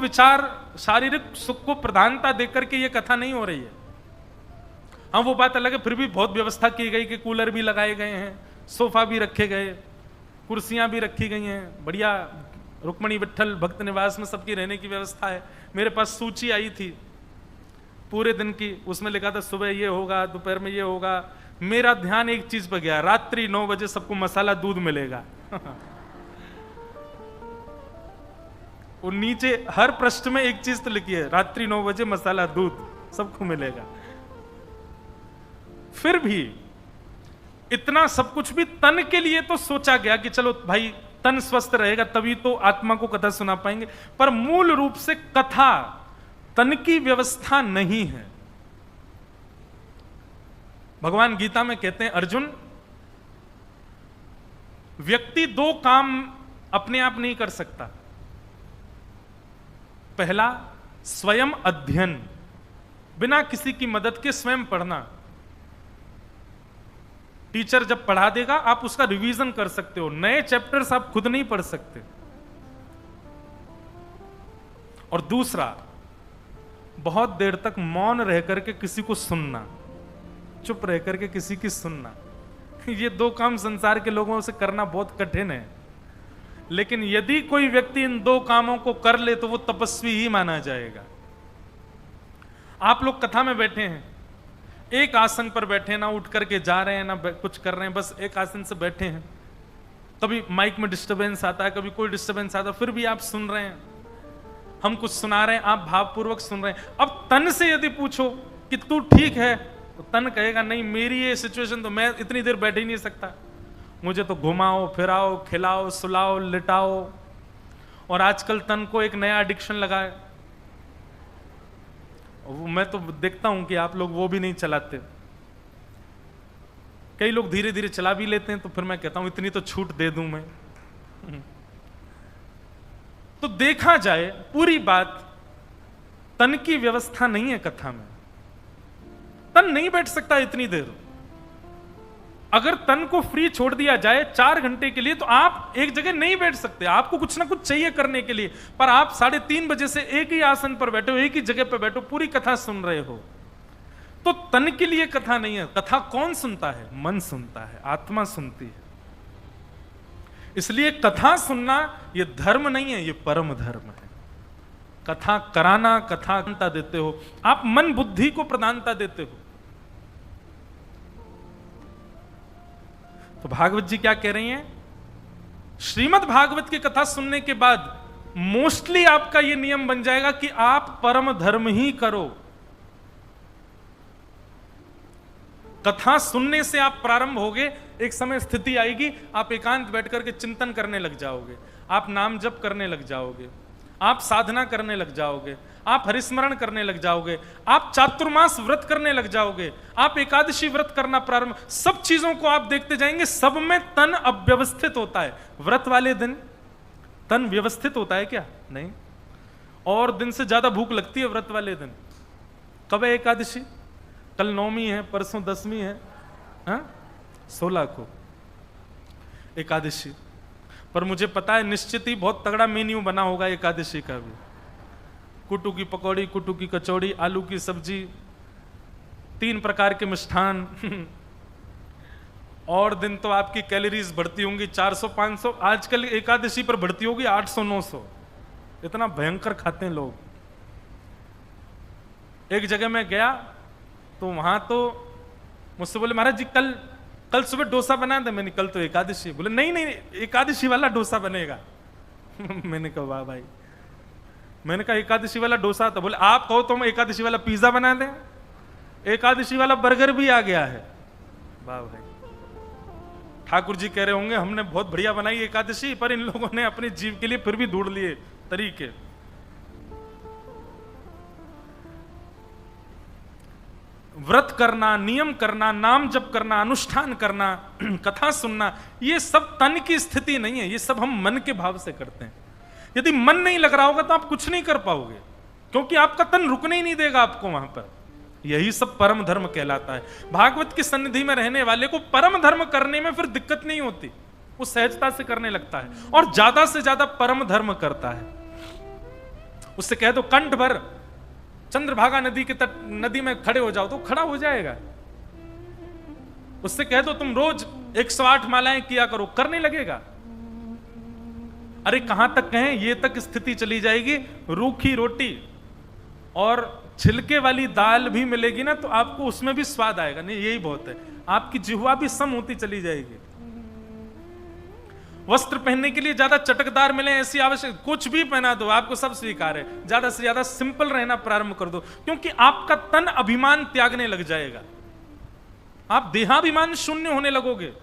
शारीरिक सुख को प्रधानता देकर के यह कथा नहीं हो रही है। हाँ वो बात अलग है, फिर भी बहुत व्यवस्था की गई कि कूलर भी लगाए गए हैं, सोफा भी रखे गए, कुर्सियां भी रखी गई हैं, बढ़िया रुक्मणी विट्ठल भक्त निवास में सबकी रहने की व्यवस्था है। मेरे पास सूची आई थी पूरे दिन की, उसमें लिखा था सुबह ये होगा, दोपहर में ये होगा। मेरा ध्यान एक चीज पर गया, रात्रि 9 बजे सबको मसाला दूध मिलेगा। और नीचे हर पृष्ठ में एक चीज तो लिखी है, रात्रि 9 बजे मसाला दूध सबको मिलेगा। फिर भी इतना सब कुछ भी तन के लिए तो सोचा गया कि चलो भाई तन स्वस्थ रहेगा तभी तो आत्मा को कथा सुना पाएंगे, पर मूल रूप से कथा तन की व्यवस्था नहीं है। भगवान गीता में कहते हैं अर्जुन, व्यक्ति 2 काम अपने आप नहीं कर सकता। पहला, स्वयं अध्ययन, बिना किसी की मदद के स्वयं पढ़ना। टीचर जब पढ़ा देगा आप उसका रिवीजन कर सकते हो, नए चैप्टर्स आप खुद नहीं पढ़ सकते। और दूसरा, बहुत देर तक मौन रह करके किसी को सुनना, चुप रह करके किसी की सुनना। ये 2 काम संसार के लोगों से करना बहुत कठिन है, लेकिन यदि कोई व्यक्ति इन 2 कामों को कर ले तो वो तपस्वी ही माना जाएगा। आप लोग कथा में बैठे हैं, एक आसन पर बैठे, ना उठ करके जा रहे हैं ना कुछ कर रहे हैं, बस एक आसन से बैठे हैं। कभी माइक में डिस्टरबेंस आता है, कभी कोई डिस्टरबेंस आता है, फिर भी आप सुन रहे हैं। हम कुछ सुना रहे हैं, आप भावपूर्वक सुन रहे हैं। अब तन से यदि पूछो कि तू ठीक है, तो तन कहेगा नहीं, मेरी ये सिचुएशन तो मैं इतनी देर बैठ ही नहीं सकता, मुझे तो घुमाओ फिराओ, खिलाओ सुलाओ लिटाओ। और आजकल तन को एक नया एडिक्शन लगा है, मैं तो देखता हूं कि आप लोग वो भी नहीं चलाते। कई लोग धीरे धीरे चला भी लेते हैं, तो फिर मैं कहता हूं इतनी तो छूट दे दूं मैं। तो देखा जाए पूरी बात तन की व्यवस्था नहीं है कथा में। तन नहीं बैठ सकता इतनी देर। अगर तन को फ्री छोड़ दिया जाए 4 घंटे के लिए, तो आप एक जगह नहीं बैठ सकते, आपको कुछ ना कुछ चाहिए करने के लिए। पर आप 3:30 बजे से एक ही आसन पर बैठे हो, एक ही जगह पर बैठो, पूरी कथा सुन रहे हो। तो तन के लिए कथा नहीं है। कथा कौन सुनता है? मन सुनता है, आत्मा सुनती है। इसलिए कथा सुनना यह धर्म नहीं है, यह परम धर्म है। कथा कराना, कथा प्रधानता देते हो आप, मन बुद्धि को प्रधानता देते हो। तो भागवत जी क्या कह रही हैं? श्रीमद् भागवत की कथा सुनने के बाद मोस्टली आपका यह नियम बन जाएगा कि आप परम धर्म ही करो। कथा सुनने से आप प्रारंभ होगे, एक समय स्थिति आएगी आप एकांत बैठ करके चिंतन करने लग जाओगे, आप नाम जप करने लग जाओगे, आप साधना करने लग जाओगे, आप हरिस्मरण करने लग जाओगे, आप चातुर्मास व्रत करने लग जाओगे, आप एकादशी व्रत करना प्रारंभ, सब चीजों को आप देखते जाएंगे, सब में तन अव्यवस्थित होता है। व्रत वाले दिन तन व्यवस्थित होता है क्या? नहीं। और दिन से ज्यादा भूख लगती है व्रत वाले दिन। कब है एकादशी? कल 9वीं है, परसों 10वीं है, 16 को एकादशी। पर मुझे पता है निश्चित ही बहुत तगड़ा मेन्यू बना होगा एकादशी का भी। कुटू की पकौड़ी, कुटू की कचौड़ी, आलू की सब्जी, 3 प्रकार के मिष्ठान। और दिन तो आपकी कैलोरीज बढ़ती होंगी 400-500, आजकल एकादशी पर बढ़ती होगी 800-900। इतना भयंकर खाते हैं लोग। एक जगह मैं गया तो वहां तो मुझसे बोले महाराज जी कल सुबह डोसा बना दे। मैंने कल तो एकादशी। बोले नहीं नहीं एकादशी वाला डोसा बनेगा। मैंने कहा वाह भाई। मैंने कहा एकादशी वाला डोसा। तो बोले आप कहो तो हम एकादशी वाला पिज्जा बना दें। एकादशी वाला बर्गर भी आ गया है। वाह भाई। ठाकुर जी कह रहे होंगे हमने बहुत बढ़िया बनाई एकादशी, पर इन लोगों ने अपने जीव के लिए फिर भी ढूंढ लिए तरीके। व्रत करना, नियम करना, नाम जप करना, अनुष्ठान करना, कथा सुनना, ये सब तन की स्थिति नहीं है, ये सब हम मन के भाव से करते हैं। यदि मन नहीं लग रहा होगा तो आप कुछ नहीं कर पाओगे, क्योंकि आपका तन रुकने ही नहीं देगा आपको वहां पर। यही सब परम धर्म कहलाता है। भागवत की सन्निधि में रहने वाले को परम धर्म करने में फिर दिक्कत नहीं होती, वो सहजता से करने लगता है और ज्यादा से ज्यादा परम धर्म करता है। उससे कह दो कंठ भर चंद्रभागा नदी के तट, नदी में खड़े हो जाओ तो खड़ा हो जाएगा। उससे कह दो तुम रोज 108 मालाएं किया करो, करने लगेगा। अरे कहां तक कहें, ये तक स्थिति चली जाएगी, रूखी रोटी और छिलके वाली दाल भी मिलेगी ना तो आपको उसमें भी स्वाद आएगा। नहीं यही बहुत है, आपकी जिह्वा भी सम होती चली जाएगी। वस्त्र पहनने के लिए ज्यादा चटकदार मिले ऐसी आवश्यक, कुछ भी पहना दो आपको सब स्वीकार है। ज्यादा से ज्यादा सिंपल रहना प्रारंभ कर दो, क्योंकि आपका तन अभिमान त्यागने लग जाएगा, आप देहाभिमान शून्य होने लगोगे।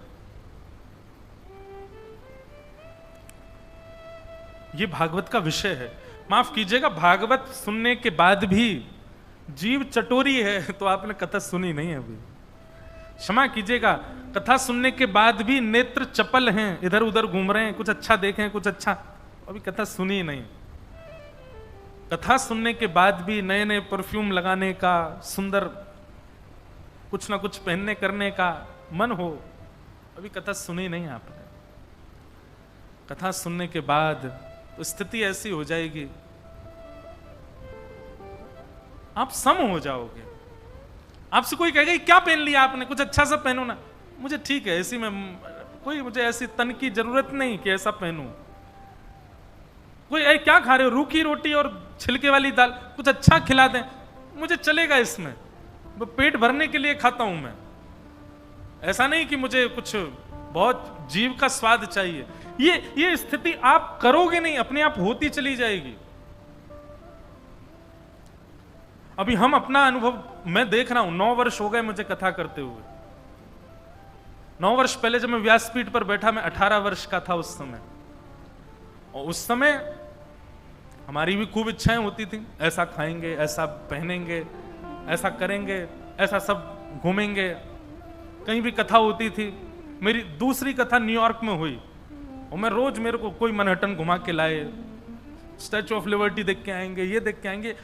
ये भागवत का विषय है। माफ कीजिएगा, भागवत सुनने के बाद भी जीव चटोरी है तो आपने कथा सुनी नहीं अभी। क्षमा कीजिएगा, कथा सुनने के बाद भी नेत्र चपल हैं, इधर उधर घूम रहे हैं, कुछ अच्छा देखें कुछ अच्छा, अभी कथा सुनी नहीं। कथा सुनने के बाद भी नए नए परफ्यूम लगाने का, सुंदर कुछ ना कुछ पहनने करने का मन हो, अभी कथा सुनी नहीं आपने। कथा सुनने के बाद तो स्थिति ऐसी हो जाएगी, आप सम हो जाओगे। आपसे कोई कहेगा क्या पहन लिया आपने, कुछ अच्छा सा पहनो ना। मुझे ठीक है, ऐसी में कोई मुझे ऐसी तन की जरूरत नहीं कि ऐसा पहनूं। कोई क्या खा रहे हो, रूखी रोटी और छिलके वाली दाल, कुछ अच्छा खिला दें, मुझे चलेगा इसमें, वो पेट भरने के लिए खाता हूं मैं। ऐसा नहीं कि मुझे कुछ बहुत जीव का स्वाद चाहिए। ये स्थिति आप करोगे नहीं, अपने आप होती चली जाएगी। अभी हम अपना अनुभव मैं देख रहा हूं, 9 वर्ष हो गए मुझे कथा करते हुए। 9 वर्ष पहले जब मैं व्यासपीठ पर बैठा, मैं 18 वर्ष का था उस समय, और उस समय हमारी भी खूब इच्छाएं होती थी, ऐसा खाएंगे, ऐसा पहनेंगे, ऐसा करेंगे, ऐसा सब घूमेंगे। कहीं भी कथा होती थी, मेरी दूसरी कथा न्यूयॉर्क में हुई और मैं रोज, मेरे को कोई मैनहट्टन घुमा के लाए, स्टैचू ऑफ लिबर्टी देख के आएंगे, ये देख के आएंगे।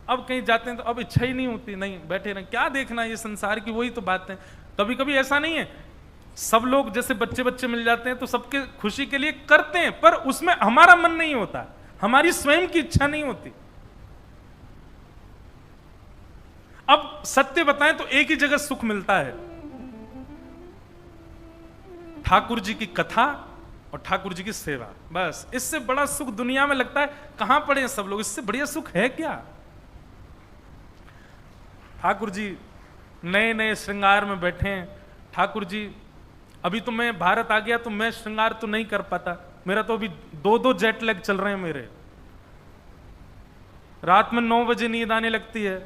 अब कहीं जाते हैं तो अब इच्छा ही नहीं होती, नहीं बैठे रहे, क्या देखना ये संसार की, वही तो बात है। कभी कभी ऐसा नहीं है, सब लोग जैसे बच्चे मिल जाते हैं तो सबके खुशी के लिए करते हैं, पर उसमें हमारा मन नहीं होता, हमारी स्वयं की इच्छा नहीं होती। अब सत्य बताएं तो एक ही जगह सुख मिलता है, ठाकुर जी की कथा और ठाकुर जी की सेवा। बस इससे बड़ा सुख दुनिया में लगता है कहां पड़े हैं सब लोग, इससे बढ़िया सुख है क्या। ठाकुर जी नए नए श्रृंगार में बैठे हैं। ठाकुर जी, अभी तो मैं भारत आ गया तो मैं श्रृंगार तो नहीं कर पाता, मेरा तो अभी 2 जेट लैग चल रहे हैं मेरे। रात में 9 बजे नींद आने लगती है,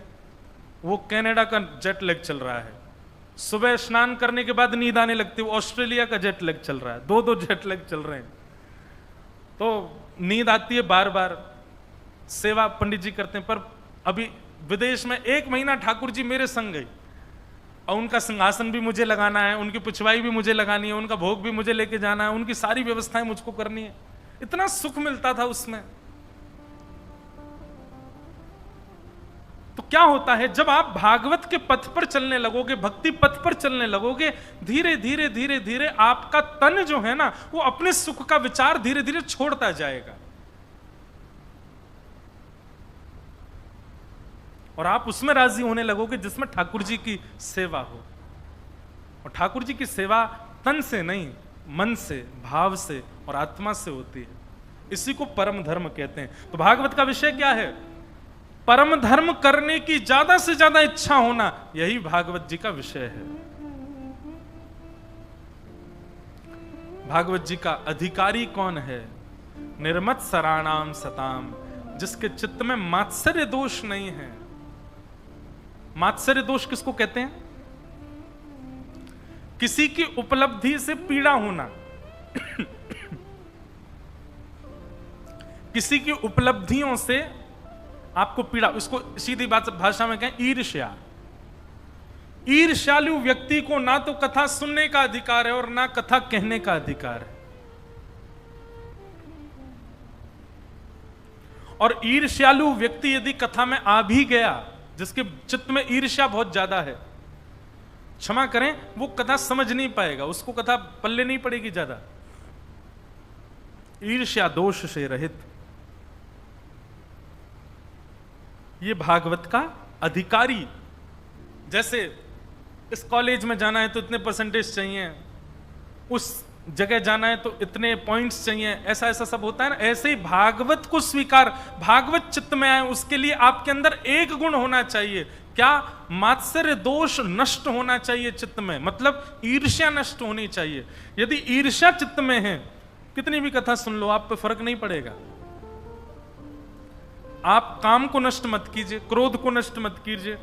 वो कनाडा का जेट लैग चल रहा है। सुबह स्नान करने के बाद नींद आने लगती है, वो ऑस्ट्रेलिया का जेट लैग चल रहा है। 2 जेट लैग चल रहे हैं, तो नींद आती है बार बार। सेवा पंडित जी करते हैं, पर अभी विदेश में 1 महीना ठाकुर जी मेरे संग गई, और उनका सिंहासन भी मुझे लगाना है, उनकी पुछवाई भी मुझे लगानी है, उनका भोग भी मुझे लेके जाना है, उनकी सारी व्यवस्थाएं मुझको करनी है। इतना सुख मिलता था उसमें। तो क्या होता है, जब आप भागवत के पथ पर चलने लगोगे, भक्ति पथ पर चलने लगोगे, धीरे धीरे धीरे धीरे आपका तन जो है ना, वो अपने सुख का विचार धीरे धीरे छोड़ता जाएगा। और आप उसमें राजी होने लगोगे जिसमें ठाकुर जी की सेवा हो। और ठाकुर जी की सेवा तन से नहीं, मन से, भाव से और आत्मा से होती है। इसी को परम धर्म कहते हैं। तो भागवत का विषय क्या है? परम धर्म करने की ज्यादा से ज्यादा इच्छा होना, यही भागवत जी का विषय है। भागवत जी का अधिकारी कौन है? निर्मत सराणाम सताम, जिसके चित्त में मात्सर्य दोष नहीं है। मात्सर्य दोष किसको कहते हैं? किसी की उपलब्धि से पीड़ा होना किसी की उपलब्धियों से आपको पीड़ा, उसको सीधी बात भाषा में कहें ईर्ष्या। ईर्ष्यालु व्यक्ति को ना तो कथा सुनने का अधिकार है और ना कथा कहने का अधिकार है। और ईर्ष्यालु व्यक्ति यदि कथा में आ भी गया, जिसके चित्त में ईर्ष्या बहुत ज्यादा है, क्षमा करें, वो कथा समझ नहीं पाएगा, उसको कथा पल्ले नहीं पड़ेगी ज्यादा। ईर्ष्या दोष से रहित, ये भागवत का अधिकारी। जैसे इस कॉलेज में जाना है तो इतने परसेंटेज चाहिए, उस जगह जाना है तो इतने पॉइंट्स चाहिए, ऐसा ऐसा सब होता है ना। ऐसे ही भागवत को स्वीकार, भागवत चित्त में आए, उसके लिए आपके अंदर एक गुण होना चाहिए। क्या? मात्सर्य दोष नष्ट होना चाहिए चित्त में, मतलब ईर्ष्या नष्ट होनी चाहिए। यदि ईर्ष्या चित्त में है, कितनी भी कथा सुन लो, आप पे फर्क नहीं पड़ेगा। आप काम को नष्ट मत कीजिए, क्रोध को नष्ट मत कीजिए,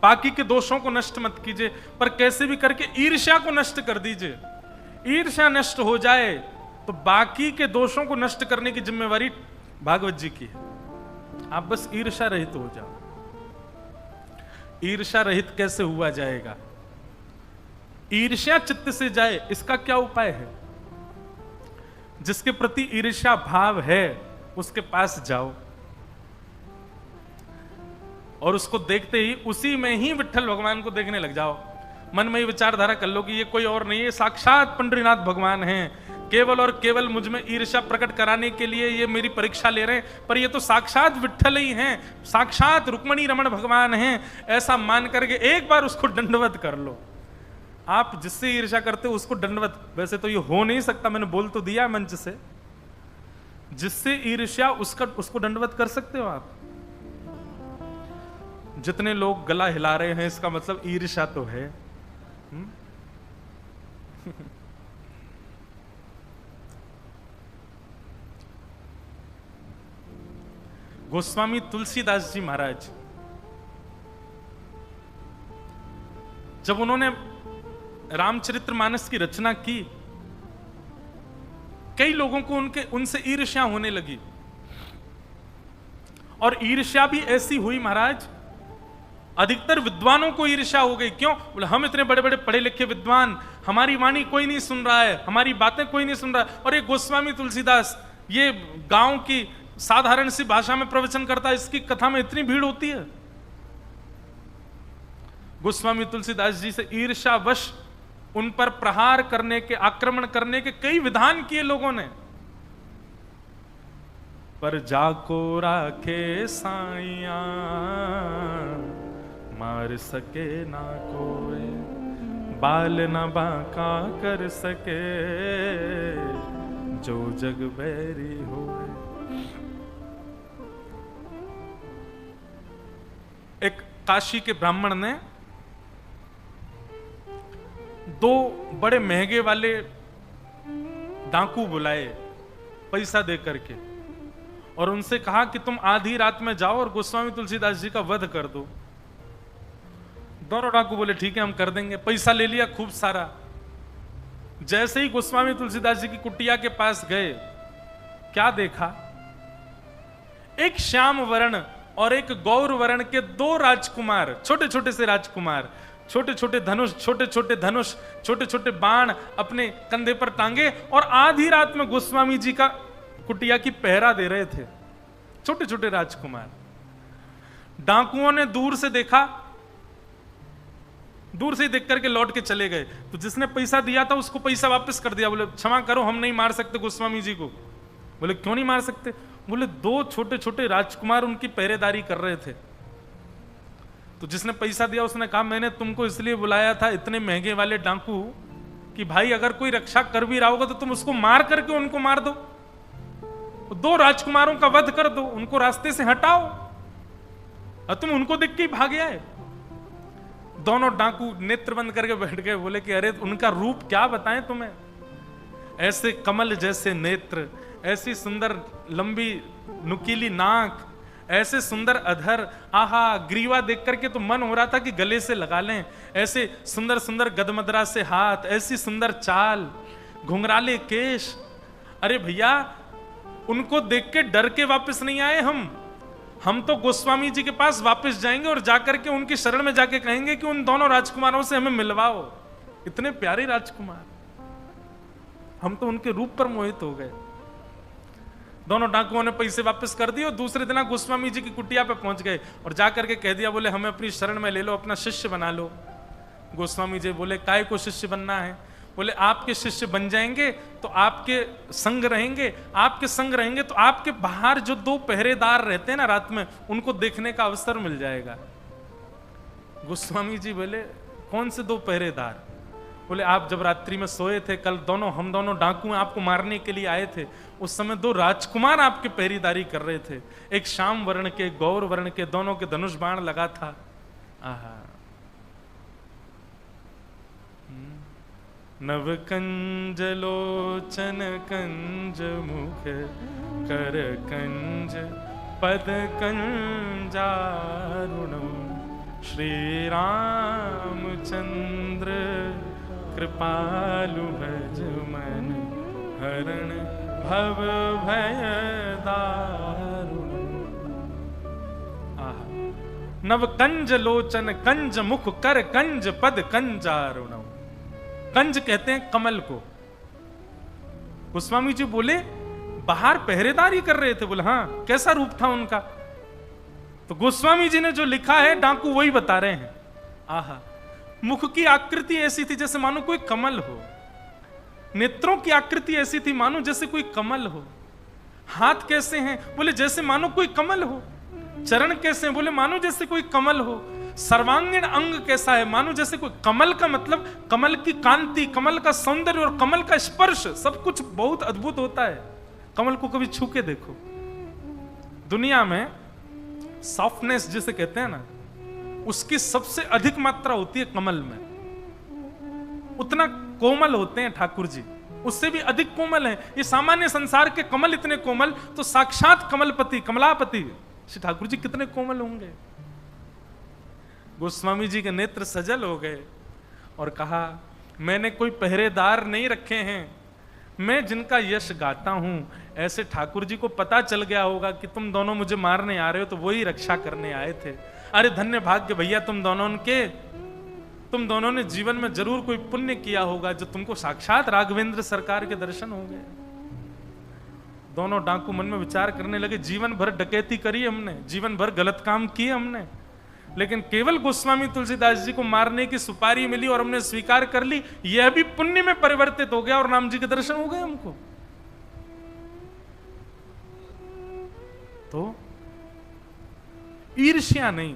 बाकी के दोषों को नष्ट मत कीजिए, पर कैसे भी करके ईर्ष्या को नष्ट कर दीजिए। ईर्ष्या नष्ट हो जाए तो बाकी के दोषों को नष्ट करने की जिम्मेवारी भागवत जी की है। आप बस ईर्ष्या रहित हो जाओ। ईर्ष्या रहित कैसे हुआ जाएगा? ईर्ष्या चित्त से जाए, इसका क्या उपाय है? जिसके प्रति ईर्ष्या भाव है उसके पास जाओ और उसको देखते ही उसी में ही विट्ठल भगवान को देखने लग जाओ। मन में ही विचारधारा कर लो कि ये कोई और नहीं है, साक्षात पंडरीनाथ भगवान हैं। केवल और केवल मुझ में ईर्ष्या प्रकट कराने के लिए ये मेरी परीक्षा ले रहे हैं, पर ये तो साक्षात विट्ठल ही हैं, साक्षात रुक्मणी रमण भगवान हैं। ऐसा मान करके एक बार उसको दंडवत कर लो। आप जिससे ईर्ष्या करते हो उसको दंडवत, वैसे तो ये हो नहीं सकता, मैंने बोल तो दिया मंच से, जिससे ईर्ष्या उसको दंडवत कर सकते हो आप। जितने लोग गला हिला रहे हैं इसका मतलब ईर्ष्या तो है। गोस्वामी तुलसीदास जी महाराज, जब उन्होंने रामचरितमानस की रचना की, कई लोगों को उनसे ईर्ष्या होने लगी। और ईर्ष्या भी ऐसी हुई महाराज, अधिकतर विद्वानों को ईर्ष्या हो गई। क्यों? बोले हम इतने बड़े बड़े पढ़े लिखे विद्वान, हमारी वाणी कोई नहीं सुन रहा है, हमारी बातें कोई नहीं सुन रहा है, और ये गोस्वामी तुलसीदास ये गांव की साधारण सी भाषा में प्रवचन करता है, इसकी कथा में इतनी भीड़ होती है। गोस्वामी तुलसीदास जी से ईर्ष्यावश उन पर प्रहार करने के, आक्रमण करने के कई विधान किए लोगों ने। पर जाको राखे साइया, मार सके ना कोई, बाल न बांका कर सके, जो जग बैरी होए। एक काशी के ब्राह्मण ने दो बड़े महंगे वाले डाकू बुलाए पैसा दे करके, और उनसे कहा कि तुम आधी रात में जाओ और गोस्वामी तुलसीदास जी का वध कर दो। दोनों डाकू बोले ठीक है हम कर देंगे। पैसा ले लिया खूब सारा। जैसे ही गोस्वामी तुलसीदास जी की कुटिया के पास गए, क्या देखा? एक श्याम वर्ण और एक गौर वर्ण के दो राजकुमार, छोटे छोटे से राजकुमार, छोटे छोटे धनुष, छोटे छोटे बाण अपने कंधे पर टांगे, और आधी रात में गोस्वामी जी का कुटिया की पहरा दे रहे थे। छोटे छोटे राजकुमार। डाकुओं ने दूर से देखा, दूर से ही देख करके लौट के चले गए। तो जिसने पैसा दिया था उसको पैसा वापस कर दिया। बोले क्षमा करो, हम नहीं मार सकते गोस्वामी जी को। बोले क्यों नहीं मार सकते? बोले दो छोटे छोटे राजकुमार उनकी पहरेदारी कर रहे थे, तो जिसने पैसा दिया उसने कहा मैंने तुमको इसलिए बुलाया था, इतने महंगे वाले डाकू, कि भाई अगर कोई रक्षा कर भी रहा होगा तो तुम उसको मार करके उनको मार दो, 2 राजकुमारों का वध कर दो, उनको रास्ते से हटाओ, और तुम उनको देख के ही भाग आए। दोनों डाकू नेत्र बंद करके बैठ गए, बोले कि अरे उनका रूप क्या बताएं तुम्हें, ऐसे कमल जैसे नेत्र, ऐसी सुंदर लंबी नुकीली नाक, ऐसे सुंदर अधर, आहा, ग्रीवा देख करके तो मन हो रहा था कि गले से लगा लें, ऐसे सुंदर सुंदर गदमदरा से हाथ, ऐसी सुंदर चाल, घुंघराले केश। अरे भैया उनको देख के डर के वापस नहीं आए हम तो गोस्वामी जी के पास वापस जाएंगे और जाकर के उनकी शरण में जाके कहेंगे कि उन दोनों राजकुमारों से हमें मिलवाओ, इतने प्यारे राजकुमार। हम तो उनके रूप पर मोहित हो गए। दोनों डाकुओं ने पैसे वापस कर दिए और दूसरे दिन गोस्वामी जी की कुटिया पे पहुंच गए और जाकर के कह दिया, बोले हमें अपनी शरण में ले लो, अपना शिष्य बना लो। गोस्वामी जी बोले काय को शिष्य बनना है? बोले आपके शिष्य बन जाएंगे तो आपके संग रहेंगे, आपके संग रहेंगे तो आपके बाहर जो 2 पहरेदार रहते हैं ना रात में, उनको देखने का अवसर मिल जाएगा। गोस्वामी जी बोले कौन से 2 पहरेदार? बोले आप जब रात्रि में सोए थे कल, हम दोनों डाकू आपको मारने के लिए आए थे, उस समय 2 राजकुमार आपके पहरेदारी कर रहे थे, एक श्याम वर्ण के, गौर वर्ण के, दोनों के धनुष बाण लगा था। आहा, नव कंज लोचन कंज मुख कर कंज पद कंजारुण श्री रामचंद्र कृपालु भज मन हरण भव भय दारुण। आहा, नव कंज लोचन कंज मुख कर कंज पद कंजारुण। कंज कहते हैं कमल को। गोस्वामी जी बोले बाहर पहरेदारी कर रहे थे। बोले हाँ, कैसा रूप था उनका? तो गोस्वामी जी ने जो लिखा है डाकू वही बता रहे हैं। आहा, मुख की आकृति ऐसी थी जैसे मानो कोई कमल हो, नेत्रों की आकृति ऐसी थी मानो जैसे कोई कमल हो। हाथ कैसे हैं? बोले जैसे मानो कोई कमल हो। चरण कैसे हैं? बोले मानो जैसे कोई कमल हो। सर्वांगीण अंग कैसा है? मानो जैसे कोई कमल का मतलब कमल की कांति, कमल का सौंदर्य और कमल का स्पर्श, सब कुछ बहुत अद्भुत होता है। कमल को कभी छू के देखो। दुनिया में सॉफ्टनेस जिसे कहते हैं ना, उसकी सबसे अधिक मात्रा होती है कमल में। उतना कोमल होते हैं ठाकुर जी, उससे भी अधिक कोमल है। ये सामान्य संसार के कमल इतने कोमल, तो साक्षात कमलपति, कमलापति श्री ठाकुर जी कितने कोमल होंगे। गोस्वामी जी के नेत्र सजल हो गए और कहा मैंने कोई पहरेदार नहीं रखे हैं, मैं जिनका यश गाता हूं, ऐसे ठाकुर जी को पता चल गया होगा कि तुम दोनों मुझे मारने आ रहे हो, तो वही रक्षा करने आए थे। अरे धन्य भाग्य भैया तुम दोनों ने जीवन में जरूर कोई पुण्य किया होगा जो तुमको साक्षात राघवेंद्र सरकार के दर्शन हो गए। दोनों डाकू मन में विचार करने लगे, जीवन भर डकैती करी हमने, जीवन भर गलत काम किए हमने, लेकिन केवल गोस्वामी तुलसीदास जी को मारने की सुपारी मिली और हमने स्वीकार कर ली, यह भी पुण्य में परिवर्तित हो गया और राम जी के दर्शन हो गए हमको। तो ईर्ष्या नहीं।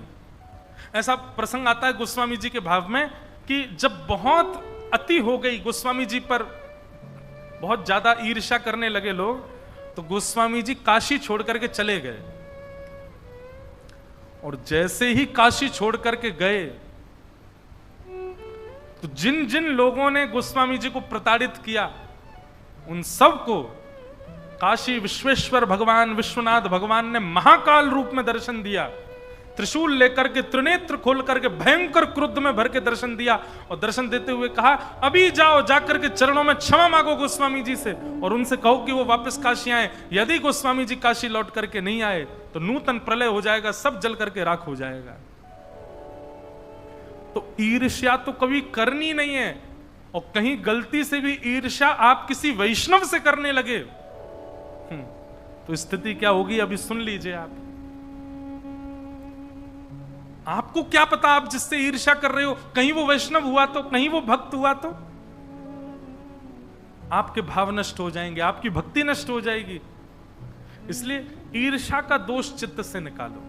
ऐसा प्रसंग आता है गोस्वामी जी के भाव में कि जब बहुत अति हो गई, गोस्वामी जी पर बहुत ज्यादा ईर्ष्या करने लगे लोग, तो गोस्वामी जी काशी छोड़ करके चले गए। और जैसे ही काशी छोड़ करके गए, तो जिन जिन लोगों ने गोस्वामी जी को प्रताड़ित किया, उन सबको काशी विश्वेश्वर भगवान विश्वनाथ भगवान ने महाकाल रूप में दर्शन दिया। त्रिशूल लेकर के, त्रिनेत्र खोल करके भयंकर क्रुद्ध में भर के दर्शन दिया और दर्शन देते हुए कहा अभी जाओ, जाकर के चरणों में क्षमा मांगो गोस्वामी जी से और उनसे कहो कि वो वापस काशी आए। यदि गोस्वामी जी काशी लौट करके नहीं आए तो नूतन प्रलय हो जाएगा, सब जल करके राख हो जाएगा। तो ईर्ष्या तो कभी करनी नहीं है, और कहीं गलती से भी ईर्ष्या आप किसी वैष्णव से करने लगे तो स्थिति क्या होगी अभी सुन लीजिए आप। आपको क्या पता आप जिससे ईर्ष्या कर रहे हो, कहीं वो वैष्णव हुआ तो, कहीं वो भक्त हुआ तो आपके भाव नष्ट हो जाएंगे, आपकी भक्ति नष्ट हो जाएगी। इसलिए ईर्ष्या का दोष चित्त से निकालो।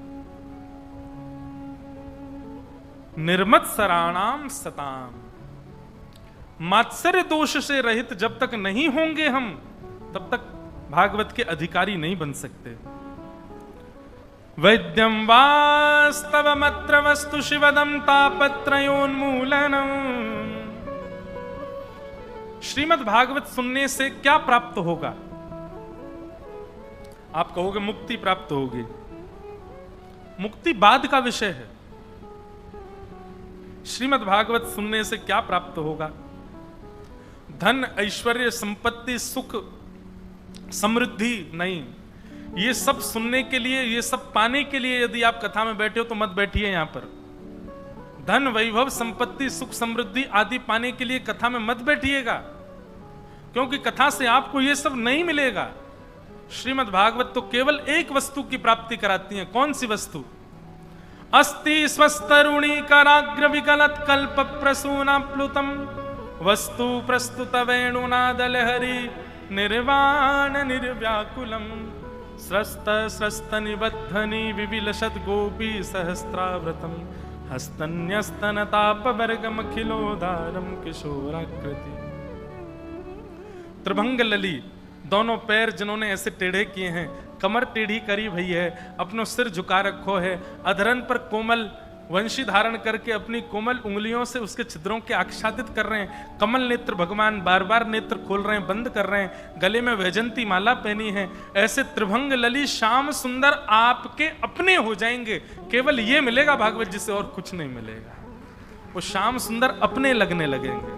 निर्मत्सराणाम सताम। मात्सर्य दोष से रहित जब तक नहीं होंगे हम, तब तक भागवत के अधिकारी नहीं बन सकते। वैद्यम वास्तवमत्र वस्तु शिवदम तापत्रयोन्मूलनम। श्रीमद् भागवत सुनने से क्या प्राप्त होगा? आप कहोगे मुक्ति प्राप्त होगी। मुक्ति बाद का विषय है। श्रीमद् भागवत सुनने से क्या प्राप्त होगा? धन, ऐश्वर्य, संपत्ति, सुख, समृद्धि नहीं। ये सब सुनने के लिए, ये सब पाने के लिए यदि आप कथा में बैठे हो तो मत बैठिए यहां पर। धन, वैभव, संपत्ति, सुख, समृद्धि आदि पाने के लिए कथा में मत बैठिएगा, क्योंकि कथा से आपको ये सब नहीं मिलेगा। श्रीमद् भागवत तो केवल एक वस्तु की प्राप्ति कराती है। कौन सी वस्तु? अस्ति स्वस्तरुणी कराग्र विकलत कल्प प्रसूना प्लुतम वस्तु प्रस्तुत वेणुनादल हरि निर्वाण निर्व्याकुलम स्रस्त स्रस्त निबद्धनी विविलसत गोपी सहस्राव्रतम हस्तन्यस्तन ताप वर्गम खिलोदारम किशोराकृति। त्रिभंग लली, दोनों पैर जिन्होंने ऐसे टेढ़े किए हैं, कमर टेढ़ी करी भई है, अपनो सिर झुका रखो है, अधरन पर कोमल वंशी धारण करके अपनी कोमल उंगलियों से उसके छिद्रों के आच्छादित कर रहे हैं। कमल नेत्र भगवान बार बार नेत्र खोल रहे हैं, बंद कर रहे हैं, गले में वैजंती माला पहनी है। ऐसे त्रिभंग लली श्याम सुंदर आपके अपने हो जाएंगे। केवल ये मिलेगा भागवत जी से, और कुछ नहीं मिलेगा। वो श्याम सुंदर अपने लगने लगेंगे।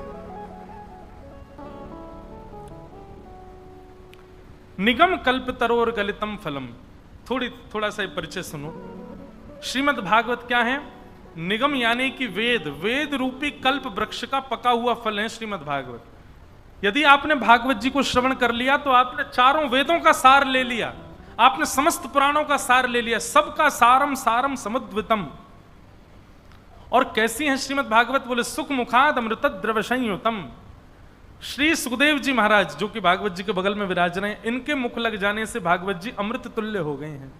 निगम कल्प तरोर गलितम फलम। थोड़ा सा परिचय सुनो। श्रीमद् भागवत क्या है? निगम यानी कि वेद, वेद रूपी कल्प वृक्ष का पका हुआ फल है श्रीमद् भागवत। यदि आपने भागवत जी को श्रवण कर लिया तो आपने चारों वेदों का सार ले लिया, आपने समस्त पुराणों का सार ले लिया, सबका सारम सारम समुद्वितम। और कैसी है श्रीमद् भागवत? बोले सुख मुखाद अमृत द्रव संयुतम। श्री सुखदेव जी महाराज जो कि भागवत जी के बगल में विराज रहे हैं, इनके मुख लग जाने से भागवत जी अमृत तुल्य हो गए हैं।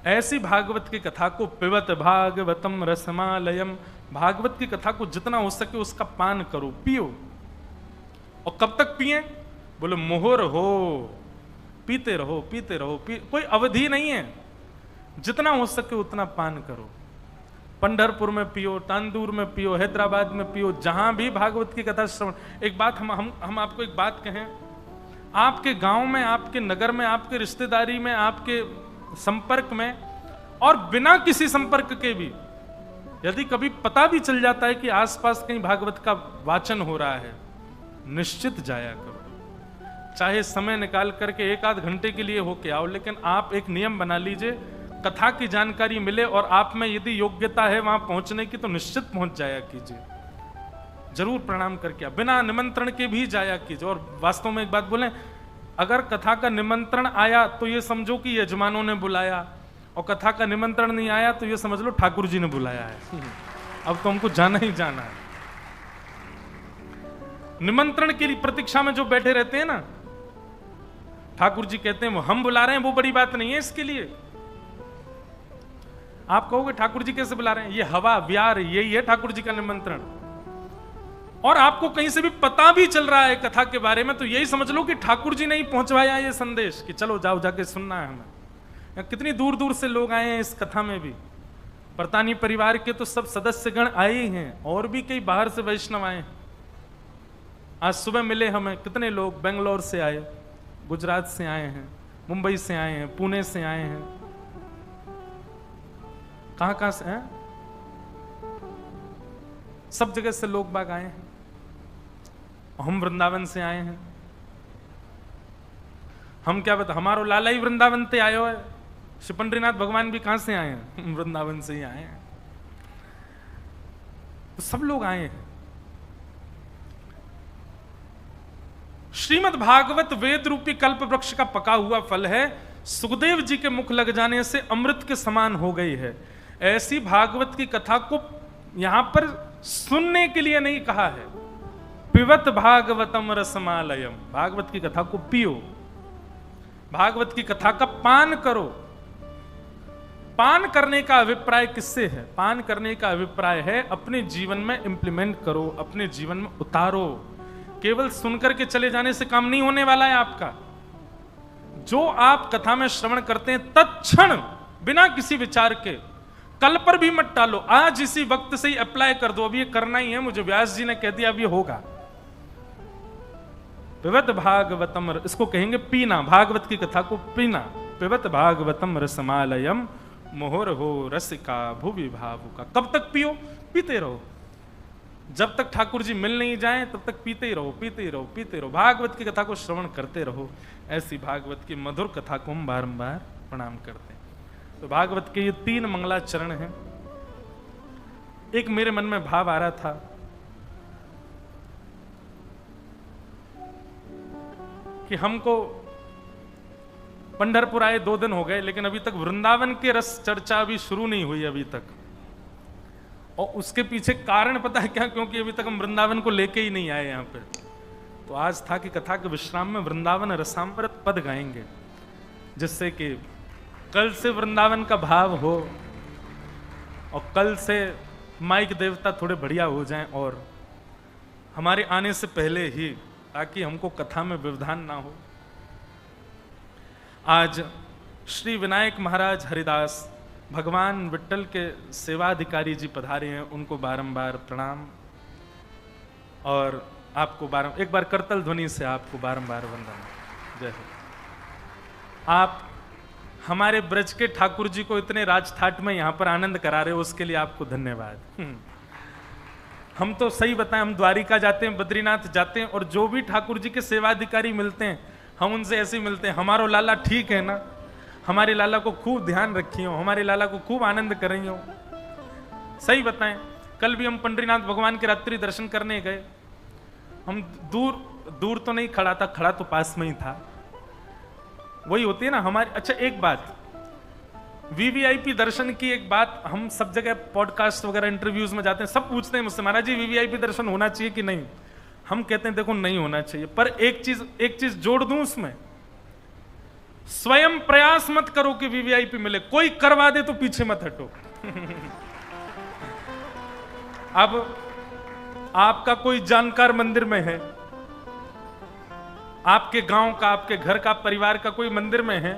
ऐसी भागवत की कथा को पिबत भागवतम रसमालयम, भागवत की कथा को जितना हो सके उसका पान करो, पियो। और कब तक पिए? बोले मोहर हो, पीते रहो पीते रहो, कोई अवधि नहीं है। जितना हो सके उतना पान करो। पंढरपुर में पियो, तांदूर में पियो, हैदराबाद में पियो, जहां भी भागवत की कथा श्रवण। एक बात हम आपको एक बात कहें, आपके गांव में, आपके नगर में, आपके रिश्तेदारी में, आपके संपर्क में, और बिना किसी संपर्क के भी यदि कभी पता भी चल जाता है कि आसपास कहीं भागवत का वाचन हो रहा है, निश्चित जाया करो। चाहे समय निकाल करके 1 आध घंटे के लिए होके आओ, लेकिन आप एक नियम बना लीजिए, कथा की जानकारी मिले और आप में यदि योग्यता है वहां पहुंचने की तो निश्चित पहुंच जाया कीजिए। जरूर प्रणाम करके, बिना निमंत्रण के भी जाया कीजिए। और वास्तव में एक बात बोलें, अगर कथा का निमंत्रण आया तो ये समझो कि यजमानों ने बुलाया, और कथा का निमंत्रण नहीं आया तो ये समझ लो ठाकुर जी ने बुलाया है। अब तो हमको जाना ही जाना है। निमंत्रण की प्रतीक्षा में जो बैठे रहते हैं ना, ठाकुर जी कहते हैं वो हम बुला रहे हैं, वो बड़ी बात नहीं है इसके लिए। आप कहोगे ठाकुर जी कैसे बुला रहे हैं? ये हवा व्यार यही है ठाकुर जी का निमंत्रण। और आपको कहीं से भी पता भी चल रहा है कथा के बारे में तो यही समझ लो कि ठाकुर जी ने ही पहुंचवाया ये संदेश कि चलो जाओ जाके सुनना है हमें। कितनी दूर दूर से लोग आए हैं इस कथा में भी। परतानी परिवार के तो सब सदस्यगण आए ही हैं, और भी कई बाहर से वैष्णव आए। आज सुबह मिले हमें कितने लोग, बेंगलोर से आए, गुजरात से आए हैं, मुंबई से आए हैं, पुणे से आए हैं, कहां से हैं, सब जगह से लोग बाग आए हैं। हम वृंदावन से आए हैं। हम क्या बता, हमारो लाला ही वृंदावन से आयो है। शिपंडरीनाथ भगवान भी कहां से आए हैं? वृंदावन से ही आए हैं। तो सब लोग आए हैं। श्रीमद् भागवत वेद रूपी कल्प वृक्ष का पका हुआ फल है। सुखदेव जी के मुख लग जाने से अमृत के समान हो गई है। ऐसी भागवत की कथा को यहां पर सुनने के लिए नहीं कहा है। पिबत भागवतम रसमालयम, भागवत की कथा को पियो, भागवत की कथा का पान करो। पान करने का अभिप्राय किससे है? पान करने का अभिप्राय है अपने जीवन में इंप्लीमेंट करो, अपने जीवन में उतारो। केवल सुनकर के चले जाने से काम नहीं होने वाला है आपका। जो आप कथा में श्रवण करते हैं तत्क्षण बिना किसी विचार के, कल पर भी मत टालो, आज इसी वक्त से ही अप्लाई कर दो। अब ये करना ही है, मुझे व्यास जी ने कह दिया, अब ये होगा। पिबत भागवतम, इसको कहेंगे पीना, भागवत की कथा को पीना। पिबत भागवतम रसमालयम मोहर हो रसिका भुवि भावुका। कब तक पियो? पीते रहो। जब तक ठाकुर जी मिल नहीं जाए तब तक पीते ही रहो, पीते ही रहो, पीते रहो। भागवत की कथा को श्रवण करते रहो। ऐसी भागवत की मधुर कथा को हम बारंबार प्रणाम करते हैं। तो भागवत के ये 3 मंगलाचरण हैं। एक मेरे मन में भाव आ रहा था कि हमको पंढरपुर आए 2 दिन हो गए, लेकिन अभी तक वृंदावन के रस चर्चा अभी शुरू नहीं हुई अभी तक। और उसके पीछे कारण पता है क्या? क्योंकि अभी तक हम वृंदावन को लेके ही नहीं आए यहाँ पे। तो आज था कि कथा के विश्राम में वृंदावन रसामृत पद गाएंगे, जिससे कि कल से वृंदावन का भाव हो और कल से माइक देवता थोड़े बढ़िया हो जाएं और हमारे आने से पहले ही, ताकि हमको कथा में व्यवधान ना हो। आज श्री विनायक महाराज हरिदास भगवान विट्ठल के सेवाधिकारी जी पधारे हैं, उनको बारंबार प्रणाम। और आपको एक बार करतल ध्वनि से आपको बारंबार वंदन। जय हो। आप हमारे ब्रज के ठाकुर जी को इतने राजठाट में यहाँ पर आनंद करा रहे हो, उसके लिए आपको धन्यवाद। हम तो सही बताएं, हम द्वारिका जाते हैं, बद्रीनाथ जाते हैं, और जो भी ठाकुर जी के सेवाधिकारी मिलते हैं हम उनसे ऐसे ही मिलते हैं, हमारो लाला ठीक है ना, हमारे लाला को खूब ध्यान रखी हो, हमारे लाला को खूब आनंद कर रही हो। सही बताएं, कल भी हम पंडरीनाथ भगवान के रात्रि दर्शन करने गए। हम दूर तो नहीं खड़ा था, खड़ा तो पास में ही था। वही होती है ना हमारी। अच्छा एक बात, वीवीआईपी दर्शन की एक बात, हम सब जगह पॉडकास्ट वगैरह इंटरव्यूज में जाते हैं, सब पूछते हैं मुझसे, महाराज जी वीवीआईपी दर्शन होना चाहिए कि नहीं? हम कहते हैं देखो नहीं होना चाहिए, पर एक चीज जोड़ दूं उसमें, स्वयं प्रयास मत करो कि वीवीआईपी मिले, कोई करवा दे तो पीछे मत हटो। अब आपका कोई जानकार मंदिर में है, आपके गांव का, आपके घर का, परिवार का कोई मंदिर में है,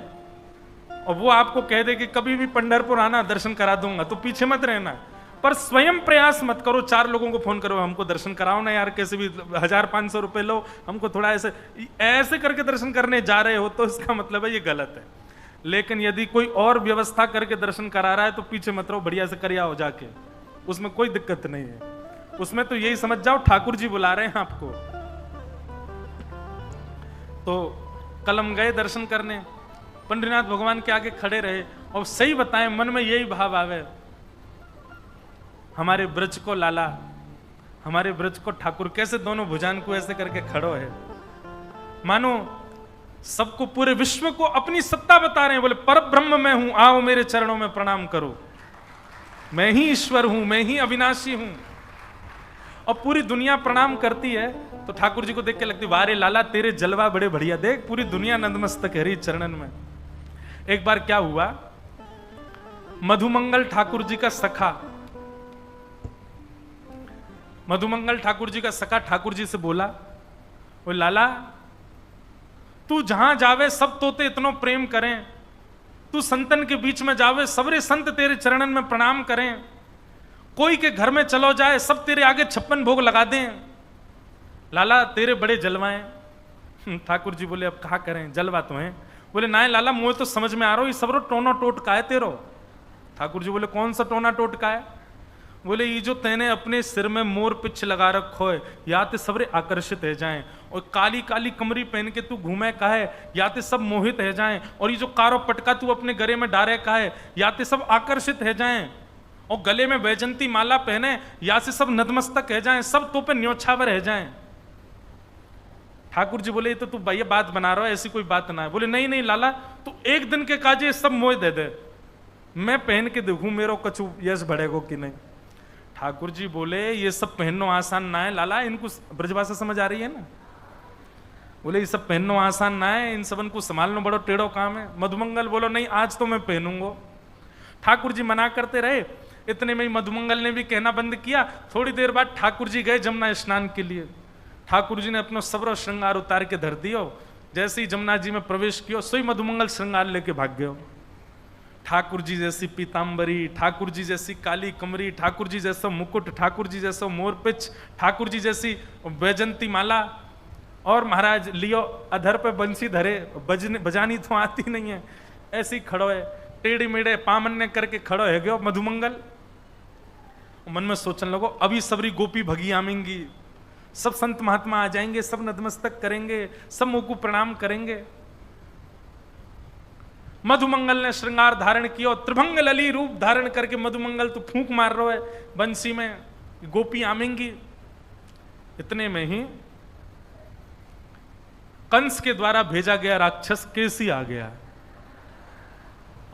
और वो आपको कह दे कि कभी भी पंढरपुर आना दर्शन करा दूंगा, तो पीछे मत रहना, पर स्वयं प्रयास मत करो। 4 लोगों को फोन करो, हमको दर्शन कराओ ना यार, कैसे भी 1000-500 रुपए लो, हमको थोड़ा ऐसे करके दर्शन करने जा रहे हो, तो इसका मतलब है ये गलत है। लेकिन यदि कोई और व्यवस्था करके दर्शन करा रहा है तो पीछे मत रहो, बढ़िया से करिया हो जाके, उसमें कोई दिक्कत नहीं है। उसमें तो यही समझ जाओ ठाकुर जी बुला रहे हैं आपको। तो कल हम गए दर्शन करने, पंडरीनाथ भगवान के आगे खड़े रहे, और सही बताएं मन में यही भाव आवे, हमारे ब्रज को लाला, हमारे ब्रज को ठाकुर कैसे दोनों भुजान को ऐसे करके खड़ो है, मानो सबको, पूरे विश्व को अपनी सत्ता बता रहे हैं। बोले पर ब्रह्म मैं हूं, आओ मेरे चरणों में प्रणाम करो, मैं ही ईश्वर हूं, मैं ही अविनाशी हूं। और पूरी दुनिया प्रणाम करती है, तो ठाकुर जी को देख के लगती, वारे लाला तेरे जलवा बड़े बढ़िया, देख पूरी दुनिया नतमस्तक है हरि चरणन में। एक बार क्या हुआ, मधुमंगल ठाकुर जी का सखा, मधुमंगल ठाकुर जी का सखा ठाकुर जी से बोला, वो लाला तू जहां जावे सब तोते इतनो प्रेम करें, तू संतन के बीच में जावे सबरे संत तेरे चरणन में प्रणाम करें, कोई के घर में चलो जाए सब तेरे आगे 56 भोग लगा दें, लाला तेरे बड़े जलवाएं। ठाकुर जी बोले अब कहा करें, जलवा तो हैं। बोले ना लाला मुझे तो समझ में आ रहा हो, ये सबरो टोना टोट का है तेरो। ठाकुर जी बोले कौन सा टोना टोट का है? बोले ये जो तेने अपने सिर में मोर पिछ लगा रखो है, या ते सबरे आकर्षित है जाएं, और काली काली कमरी पहन के तू घूमे का है, या ते सब मोहित है जाएं, और ये जो कारो पटका तू अपने गले में डारे का है, या ते सब आकर्षित है जाएं, और गले में वैजंती माला पहने, या से सब नतमस्तक है जाएं, सब तो पे न्योछावर है जाएं। ठाकुर जी बोले ये तो तू भैया बात बना रहा है, ऐसी कोई बात ना है। बोले नहीं नहीं लाला, तू एक दिन के काजे सब मोह दे दे, मैं पहन के देखूं मेरो कछु यश बढ़ेगो कि नहीं। ठाकुर जी बोले ये सब पहनना आसान ना है लाला, इनको ब्रजभाषा समझ आ रही है ना। बोले ये सब पहनना आसान ना है, इन सबन को संभालना बड़ो टेढ़ो काम है। मधुमंगल बोलो नहीं आज तो मैं पहनूंगा। ठाकुर जी मना करते रहे। इतने में ही मधुमंगल ने भी कहना बंद किया। थोड़ी देर बाद ठाकुर जी गए जमुना स्नान के लिए। ठाकुर जी ने अपना सबरो श्रृंगार उतार के धर दियो। जैसे ही जमुना जी में प्रवेश किया सोई मधुमंगल श्रृंगार लेके भाग गयो। ठाकुर जी जैसी पीताम्बरी, ठाकुर जी जैसी काली कमरी, ठाकुर जी जैसा मुकुट, ठाकुर जी जैसा मोरपिच, ठाकुर जी जैसी वैजंती माला, और महाराज लियो अधर पे बंसी धरे, बजानी तो आती नहीं है, ऐसी खड़ो है, टेढ़ी मेढ़े पामन्य करके खड़ो है गयो मधुमंगल। मन में सोचने लगो अभी सबरी गोपी भगी आमेंगी, सब संत महात्मा आ जाएंगे, सब नतमस्तक करेंगे, सब मुंह को प्रणाम करेंगे। मधुमंगल ने श्रृंगार धारण किया और त्रिभंग लली रूप धारण करके मधुमंगल तो फूंक मार रहा है बंसी में, गोपी आमेंगी। इतने में ही कंस के द्वारा भेजा गया राक्षस केसी आ गया।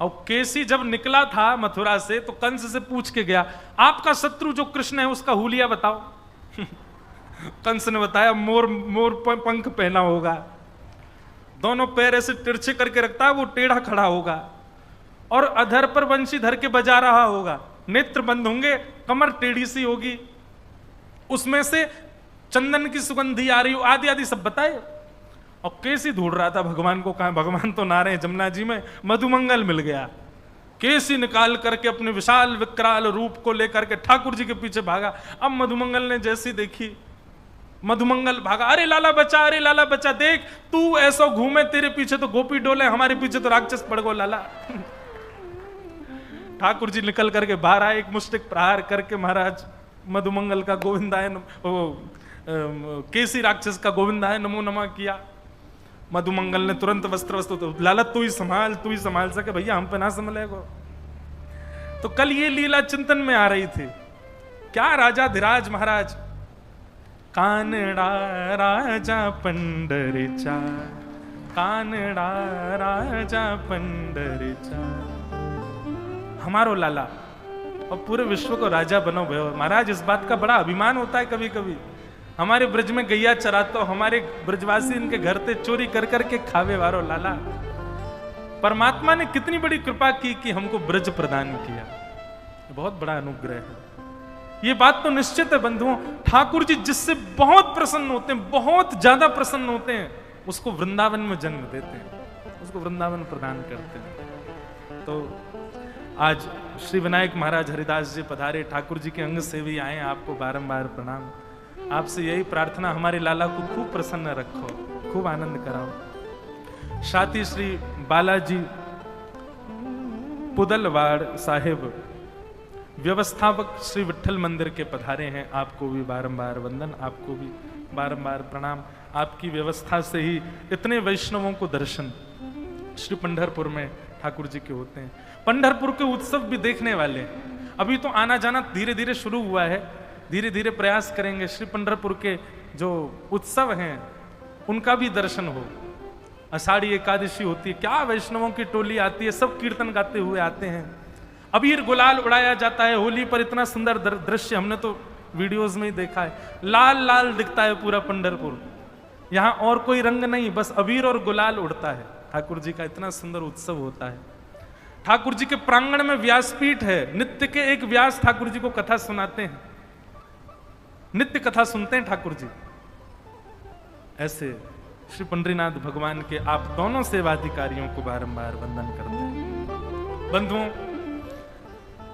और केसी जब निकला था मथुरा से तो कंस से पूछ के गया, आपका शत्रु जो कृष्ण है उसका हुलिया बताओ। कंस ने बताया मोर पंख पहना होगा, दोनों पैर ऐसे तिरछे करके रखता है, वो टेढ़ा खड़ा होगा और अधर पर बंशी धर के बजा रहा होगा, नेत्र बंद होंगे, कमर टेढ़ी सी होगी, उसमें से चंदन की सुगंधी आ रही हो, आदि आदि सब बताए। और केसी ढूंढ रहा था भगवान को, कहा भगवान तो ना रहे जमुना जी में। मधुमंगल मिल गया। केसी निकाल करके अपने विशाल विकराल रूप को लेकर के ठाकुर जी के पीछे भागा। अब मधुमंगल ने जैसी देखी, मधुमंगल भागा, अरे लाला बचा, अरे लाला बचा, देख तू ऐसा घूमे, तेरे पीछे तो गोपी डोले, हमारे पीछे तो राक्षस पड़ गो लाला। ठाकुर जी निकल करके बाहर आए, एक मुष्टिक प्रहार करके महाराज मधुमंगल का गोविंदाय केसी राक्षस का गोविंदाय नमो नमः किया। मधुमंगल ने तुरंत वस्त्र तो लाला तू ही संभाल सके भैया, हम पे ना संभलेगो। तो कल ये लीला चिंतन में आ रही थी, क्या राजा धीराज महाराज, कानड़ा राजा पंडरीचा, कानड़ा राजा पंडरीचा, हमारो लाला और पूरे विश्व को राजा बनो भयो। महाराज इस बात का बड़ा अभिमान होता है कभी कभी, हमारे ब्रज में गैया चराते हो, हमारे ब्रजवासी इनके घर से चोरी कर करके खावे वारो लाला। परमात्मा ने कितनी बड़ी कृपा की कि हमको ब्रज प्रदान किया, बहुत बड़ा अनुग्रह है। ये बात तो निश्चित है बंधुओं, ठाकुर जी जिससे बहुत प्रसन्न होते हैं, बहुत ज्यादा प्रसन्न होते हैं, उसको वृंदावन में जन्म देते हैं, उसको वृंदावन प्रदान करते हैं। तो आज श्री विनायक महाराज हरिदास जी पधारे, ठाकुर जी के अंग से भी आए, आपको बारंबार प्रणाम। आपसे यही प्रार्थना, हमारे लाला को खूब प्रसन्न रखो, खूब आनंद कराओ। साथी श्री बालाजी पुदलवाड़ साहिब व्यवस्थापक श्री विठ्ठल मंदिर के पधारे हैं, आपको भी बारंबार वंदन, आपको भी बारंबार प्रणाम। आपकी व्यवस्था से ही इतने वैष्णवों को दर्शन श्री पंढरपुर में ठाकुर जी के होते हैं। पंढरपुर के उत्सव भी देखने वाले हैं, अभी तो आना जाना धीरे धीरे शुरू हुआ है, धीरे धीरे प्रयास करेंगे श्री पंढरपुर के जो उत्सव हैं उनका भी दर्शन हो। आषाढ़ी एकादशी होती है, क्या वैष्णवों की टोली आती है, सब कीर्तन गाते हुए आते हैं, अबीर गुलाल उड़ाया जाता है। होली पर इतना सुंदर दृश्य हमने तो वीडियोस में ही देखा है, लाल लाल दिखता है पूरा पंढरपुर, यहाँ और कोई रंग नहीं, बस अबीर और गुलाल उड़ता है। ठाकुर जी का इतना सुंदर उत्सव होता है। ठाकुर जी के प्रांगण में व्यासपीठ है, नित्य के एक व्यास ठाकुर जी को कथा सुनाते हैं, नित्य कथा सुनते हैं ठाकुर जी। ऐसे श्री पंडरीनाथ भगवान के आप दोनों सेवाधिकारियों को बारंबार वंदन करते हैं। बंधुओं,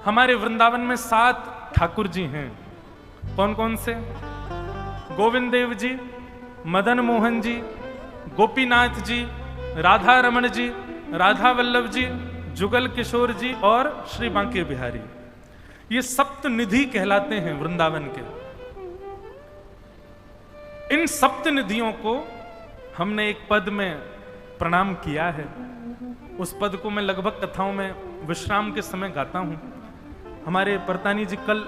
हमारे वृंदावन में 7 ठाकुर जी हैं। कौन कौन से? गोविंद देव जी, मदन मोहन जी, गोपीनाथ जी, राधा रमण जी, राधा वल्लभ जी, जुगल किशोर जी और श्री बांके बिहारी। ये सप्त निधि कहलाते हैं वृंदावन के। इन सप्त निधियों को हमने एक पद में प्रणाम किया है, उस पद को मैं लगभग कथाओं में विश्राम के समय गाता हूं। हमारे परतानी जी कल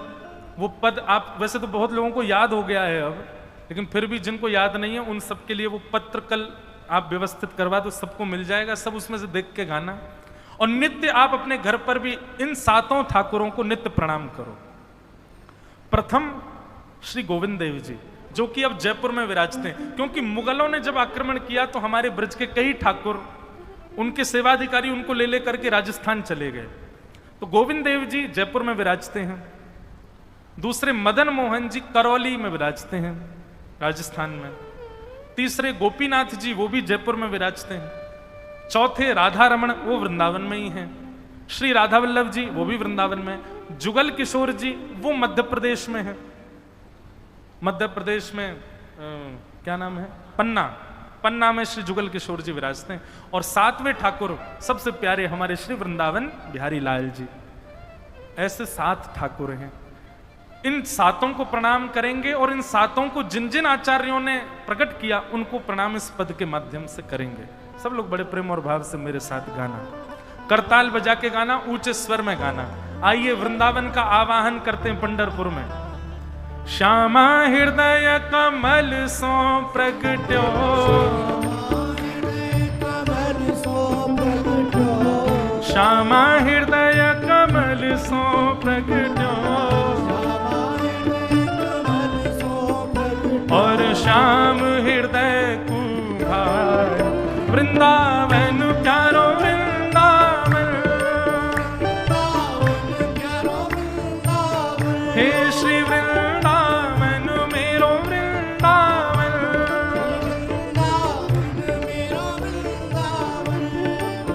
वो पद, आप वैसे तो बहुत लोगों को याद हो गया है अब, लेकिन फिर भी जिनको याद नहीं है उन सबके लिए वो पत्र कल आप व्यवस्थित करवा दो, सबको मिल जाएगा, सब उसमें से देख के गाना। और नित्य आप अपने घर पर भी इन 7 ठाकुरों को नित्य प्रणाम करो। प्रथम श्री गोविंद देव जी, जो कि अब जयपुर में विराजते हैं, क्योंकि मुगलों ने जब आक्रमण किया तो हमारे ब्रज के कई ठाकुर, उनके सेवाधिकारी उनको ले लेकर के राजस्थान चले गए। तो गोविंद देव जी जयपुर में विराजते हैं, दूसरे मदन मोहन जी करौली में विराजते हैं राजस्थान में, तीसरे गोपीनाथ जी वो भी जयपुर में विराजते हैं, चौथे राधा रमण वो वृंदावन में ही हैं, श्री राधा वल्लभ जी वो भी वृंदावन में, जुगल किशोर जी वो मध्य प्रदेश में है, मध्य प्रदेश में क्या नाम है, पन्ना, पन्ना में श्री जुगल किशोर जी विराजते हैं। और सातवें ठाकुर सबसे प्यारे हमारे श्री वृंदावन बिहारी लाल जी। ऐसे 7 ठाकुर हैं। इन 7 को प्रणाम करेंगे और इन 7 को जिन जिन आचार्यों ने प्रकट किया उनको प्रणाम इस पद के माध्यम से करेंगे। सब लोग बड़े प्रेम और भाव से मेरे साथ गाना, करताल बजा के गाना, ऊंचे स्वर में गाना। आइए वृंदावन का आवाहन करते हैं पंढरपुर में। श्यामा हृदय कमल सो प्रगट्यो, श्यामा हृदय कमल सो प्रगट्यो, और श्याम हृदय कुभार, वृंदावन प्यारो वृंदावन, हे श्री वृंदावन मेरो वृंदावन,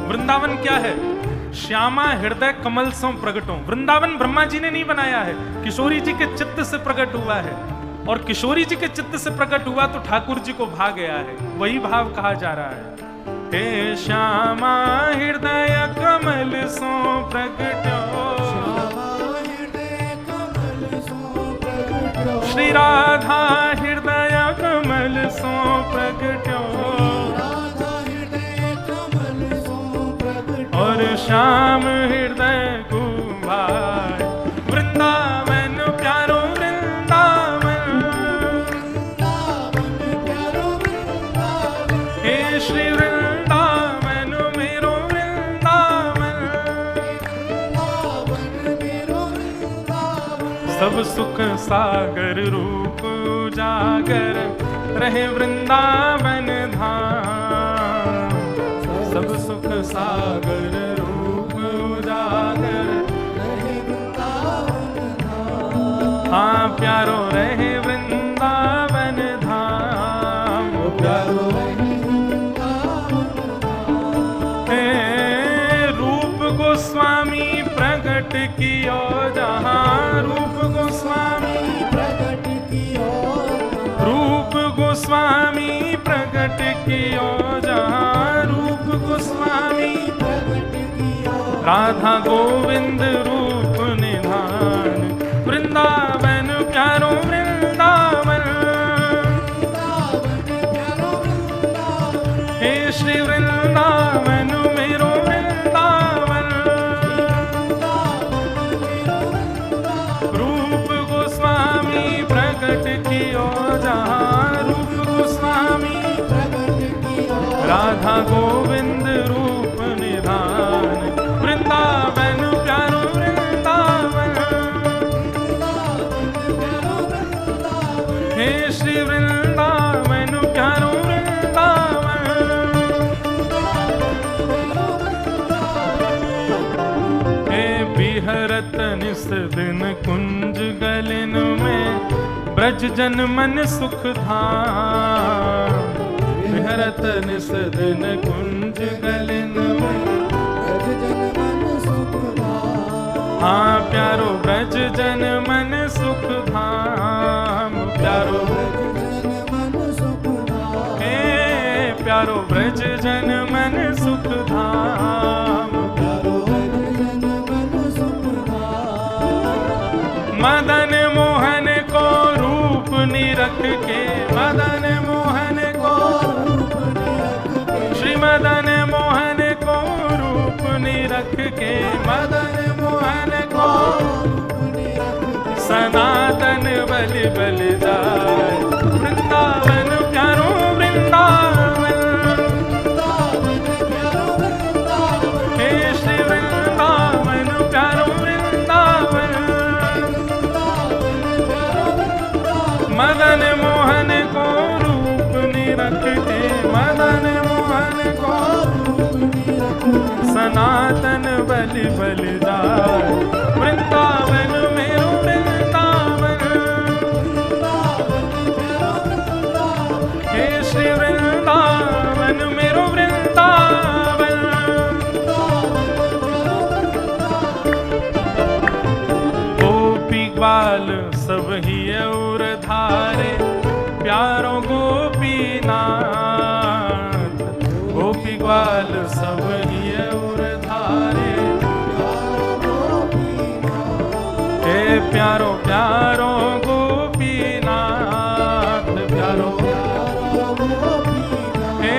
वृंदावन क्या है? श्यामा हृदय कमल सो प्रगटो। वृंदावन ब्रह्मा जी ने नहीं बनाया है, किशोरी जी के चित्त से प्रकट हुआ है, और किशोरी जी के चित्त से प्रकट हुआ तो ठाकुर जी को भा गया है, वही भाव कहा जा रहा है। हे श्यामा हृदय कमल सो प्रगट्यो, श्री राधा हृदय कमल सो प्रगट्यो, और श्याम हृदय कुभार, वृंदावन प्यारो वृंदावन, हे श्री वृंदावन मेरो वृंदावन, सब सुख सागर रूप उजागर रहे वृंदावन धाम, सब सुख सागर रूप उजागर रहे वृंदावन धाम, हाँ प्यारो रहे वृंदावन धाम, प्यारो रहे वृंदावन धाम। रूप गोस्वामी प्रकट कियो जहाँ, रूप गोस्वामी प्रकट कियो, रूप गोस्वामी प्रकट कियो जहाँ, रूप गोस्वामी प्रकट कियो, राधा गोविंद रूप निधान, वृंदावन प्यारो वृंदावन, हे श्री वृंदावन मेरो वृंदावन, रूप गोस्वामी प्रकट कियो जहाँ, रूप गोस्वामी प्रकट कियो, राधा गोविंद रूप निधान, वृंदावन प्यारो वृंदावन, हे श्री वृंदावन प्यारो वृंदावन। हे बिहरत निस दिन कुंज गलिन में, ब्रज जन मन सुख धाम, बिहरत निस दिन कुंज गलिन में, ब्रज जन मन सुख धाम, हाँ प्यारो ब्रज जन मन सुख धाम, प्यारो ब्रज जन मन सुख धाम, हे प्यारो ब्रज जन मन सुख धाम, प्यारो ब्रज जन मन सुख धाम। मदन मोहन को रूप निरख के, मदन मोहन को रूप निरख के, श्री मदन मोहन को रूप निरख के, मदन मोहन को रूप निरख के, सनातन बलि बलि जाय, वृंदावन प्यारो वृंदावन, हे श्री वृंदावन प्यारो वृंदावन, मदन मोहन को रूप निरख के, मदन मोहन को रूप निरख के, सनातन बलि बलिदार। वृंदावन मेरो वृंदावन, हे श्री वृंदावन मेरो वृंदावन। गोपी ग्वाल सब ही और धारे, प्यारो गोपीनाथ। गोपी ग्वाल सब ही और धारे, हे प्यारो प्यारो गोपीनाथ। प्यारो हे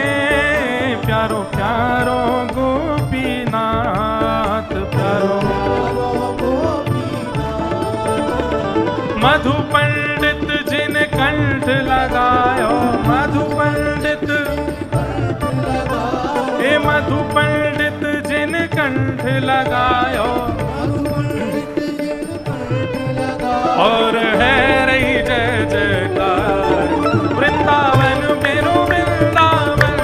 प्यारो प्यारो गोपीनाथ। प्यारो मधु पंडित जिन कंठ लगायो, मधु पंडित, हे मधु पंडित जिन कंठ लगायो, और है रही जय जयकार। वृंदावन मेरो वृंदावन,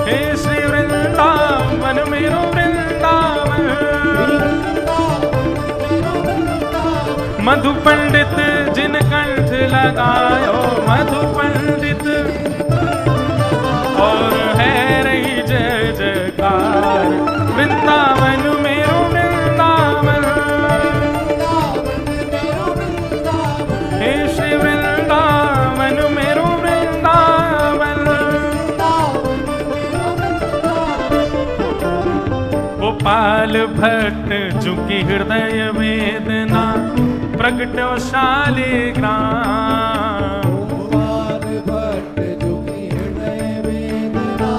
हे श्री वृंदावन मेरो वृंदावन। मधु पंडित जिन कंठ लगायो, मधु पंडित, और है रही जय जयकार। वृंदावन मेरो वृंदावन, हे श्री वृंदावन मेरो वृंदावन। गोपाल भट्ट चुकी हृदय वेदना, प्रगट्यो शालिग्राम। गोपाल भट्ट चुकी हृदय वेदना,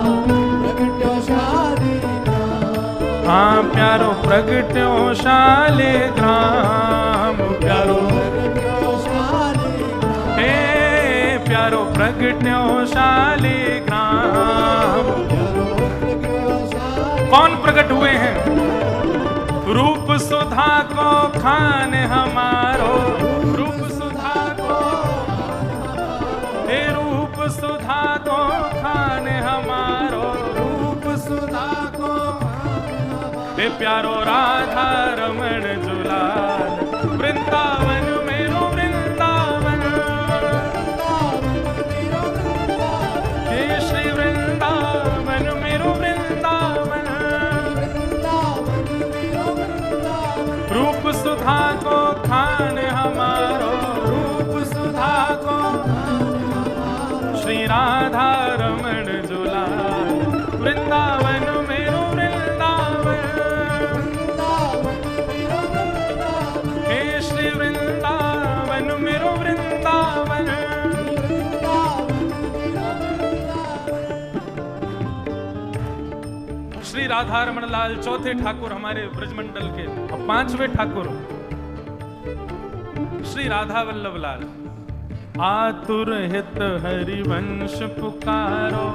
प्रगट्यो शालिग्राम। हाँ प्यारो प्रगट्यो शालिग्राम। प्यारो हे प्यारो प्रगट्यो शालिग्राम। कौन प्रकट हुए हैं? रूप सुधा को खान हमारो, रूप सुधा को, हे रूप सुधा को खान हमारो, रूप सुधा को। हे प्यारो राधा रमण जुलाल, वृंदावन मेरो वृंदावन। हे श्री वृंदावन मेरो वृंदावन। रूप सुधा को खान हमारो, रूप सुधा को, श्री राधा रमण जुलाल। वृंदावन मेरो वृंदावन, हे श्री वृंदावन मेरो वृंदावन। श्री राधा रमण लाल चौथे ठाकुर हमारे ब्रजमंडल के, और पांचवें ठाकुर श्री राधा वल्लभ लाल। आतुर हित हरिवंश पुकारो,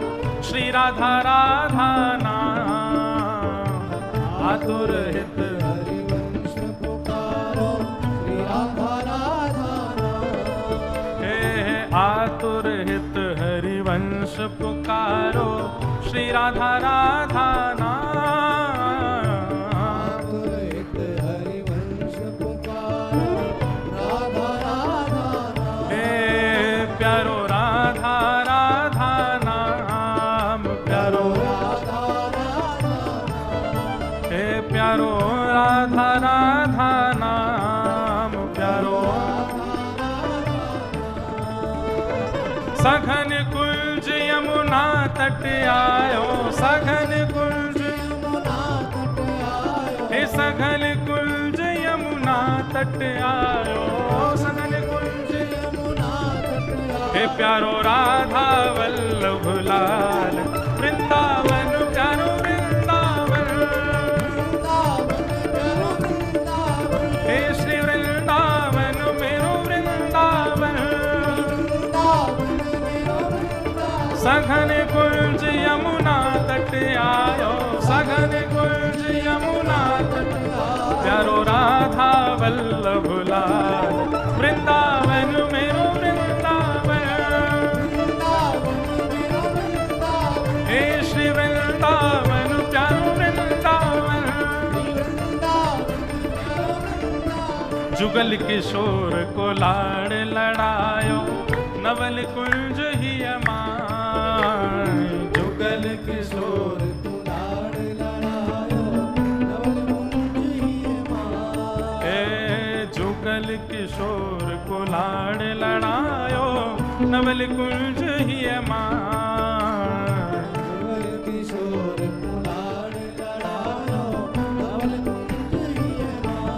श्री राधा राधा नाम। आतुर हित हरिवंश पुकारो, श्री राधा राधा नाम। हे आतुर हित हरिवंश पुकारो, श्री राधा राधा नाम। प्यारो राधा राधा नाम। प्यारो हे प्यारो राधा राधा नाम। प्यारो सघन कुंज यमुना तट आयो, सघन कुंज यमुना तट आयो, हे सघन कुंज यमुना तट आयो, सघन कुंज यमुना तट आयो। हे प्यारो राधा वल्लभ लाल, वृंदावन प्यारो वृंदावन। हे श्री वृंदावन मेरो वृंदावन। सघन कुंज यमुना तट आयो, सघन कुंज यमुना तट आयो। प्यारो राधा वल्लभ लाल, वृंदावन मेरो वृंदावन। हे श्री जुगल किशोर को लाड़ लड़ायो नवल कुंज ही अमाय। जुगल किशोर को लाड़ लड़ायो नवल कुंज ही अमाय। जुगल किशोर को लाड़ लड़ायो नवल कुंज ही अमाय। जुगल किशोर को लाड़ लड़ायो नवल कुंज ही अमाय।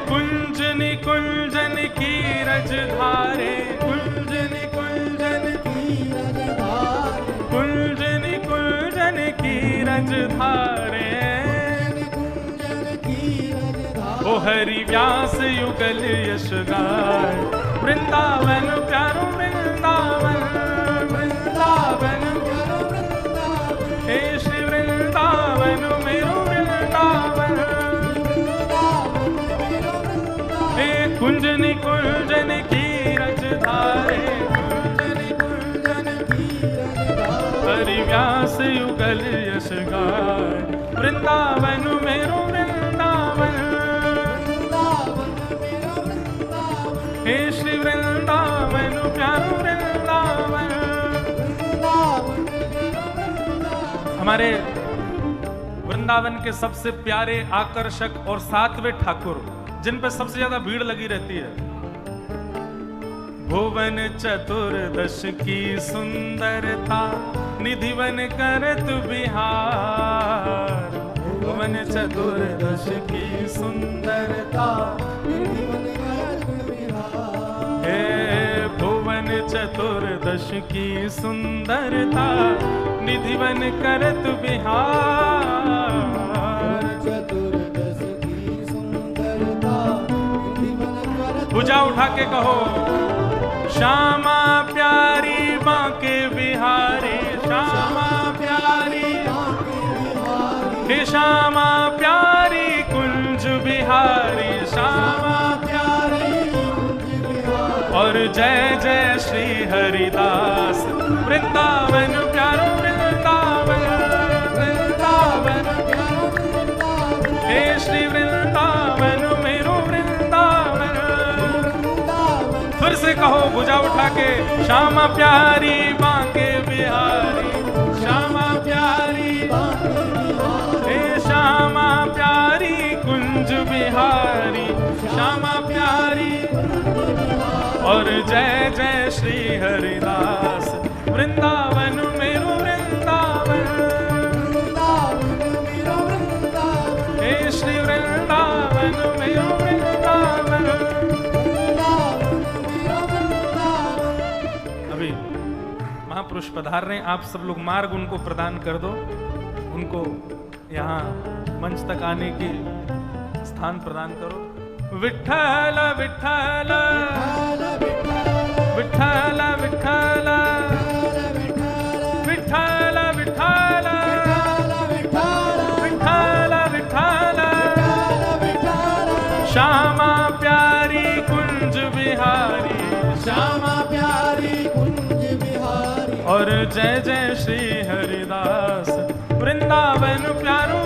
कुंजन कुंजन की रजधारे कुंजन कुंजन की रजधारे कुंजन कुंजन की रजधारे कुंजन की रजधारे। ओ हरि व्यास युगल यश गाय वृंदावन प्यारो वृंदावन वृंदावन प्यारो वृंदावन हे श्री वृंदावन मेरो वृंदावन। हे कुंजन कुंजन की रजधारे कुंजन कुंजन की रजधारे। हरि व्यास युगल यश गाय वृंदावन मेरो वृंदावन। हे श्री वृंदावन प्यारो वृंदावन। हमारे वृंदावन के सबसे प्यारे आकर्षक और सातवें ठाकुर जिन पे सबसे ज्यादा भीड़ लगी रहती है। भुवन चतुर्दश की सुंदरता निधिवन करत बिहार। भुवन चतुर्दश की सुंदरता हे भुवन चतुर्दश की सुंदरता निधिवन करत बिहार। चतुर्दश की सुंदरता निधिवन करत। भुजा उठा के कहो श्यामा प्यारी बांके बिहारी श्यामा प्यारी हे श्यामा प्यारी कुंज बिहारी श्यामा प्यारी। और जय जय श्री हरिदास वृंदावन प्यारो वृंदावन वृंदावन हे श्री वृंदावन मेरो वृंदावन। फिर से कहो भुजा उठा के श्यामा प्यारी बांके बिहारी श्यामा प्यारी हे श्यामा प्यारी कुंज बिहारी श्यामा प्यारी। और जय जय श्री हरिदास वृंदावन मेरो वृंदावन। हे श्री वृंदावन मेरो वृंदावन। अभी महापुरुष पधार रहे हैं, आप सब लोग मार्ग उनको प्रदान कर दो, उनको यहाँ मंच तक आने की स्थान प्रदान करो। विठ्ठल विठ्ठल विठ्ठल विठ्ठल विठ्ठल विठ्ठल विठ्ठल विठ्ठल श्यामा प्यारी कुंज बिहारी श्यामा प्यारी कुंज बिहारी। और जय जय श्री हरिदास वृंदावन प्यारो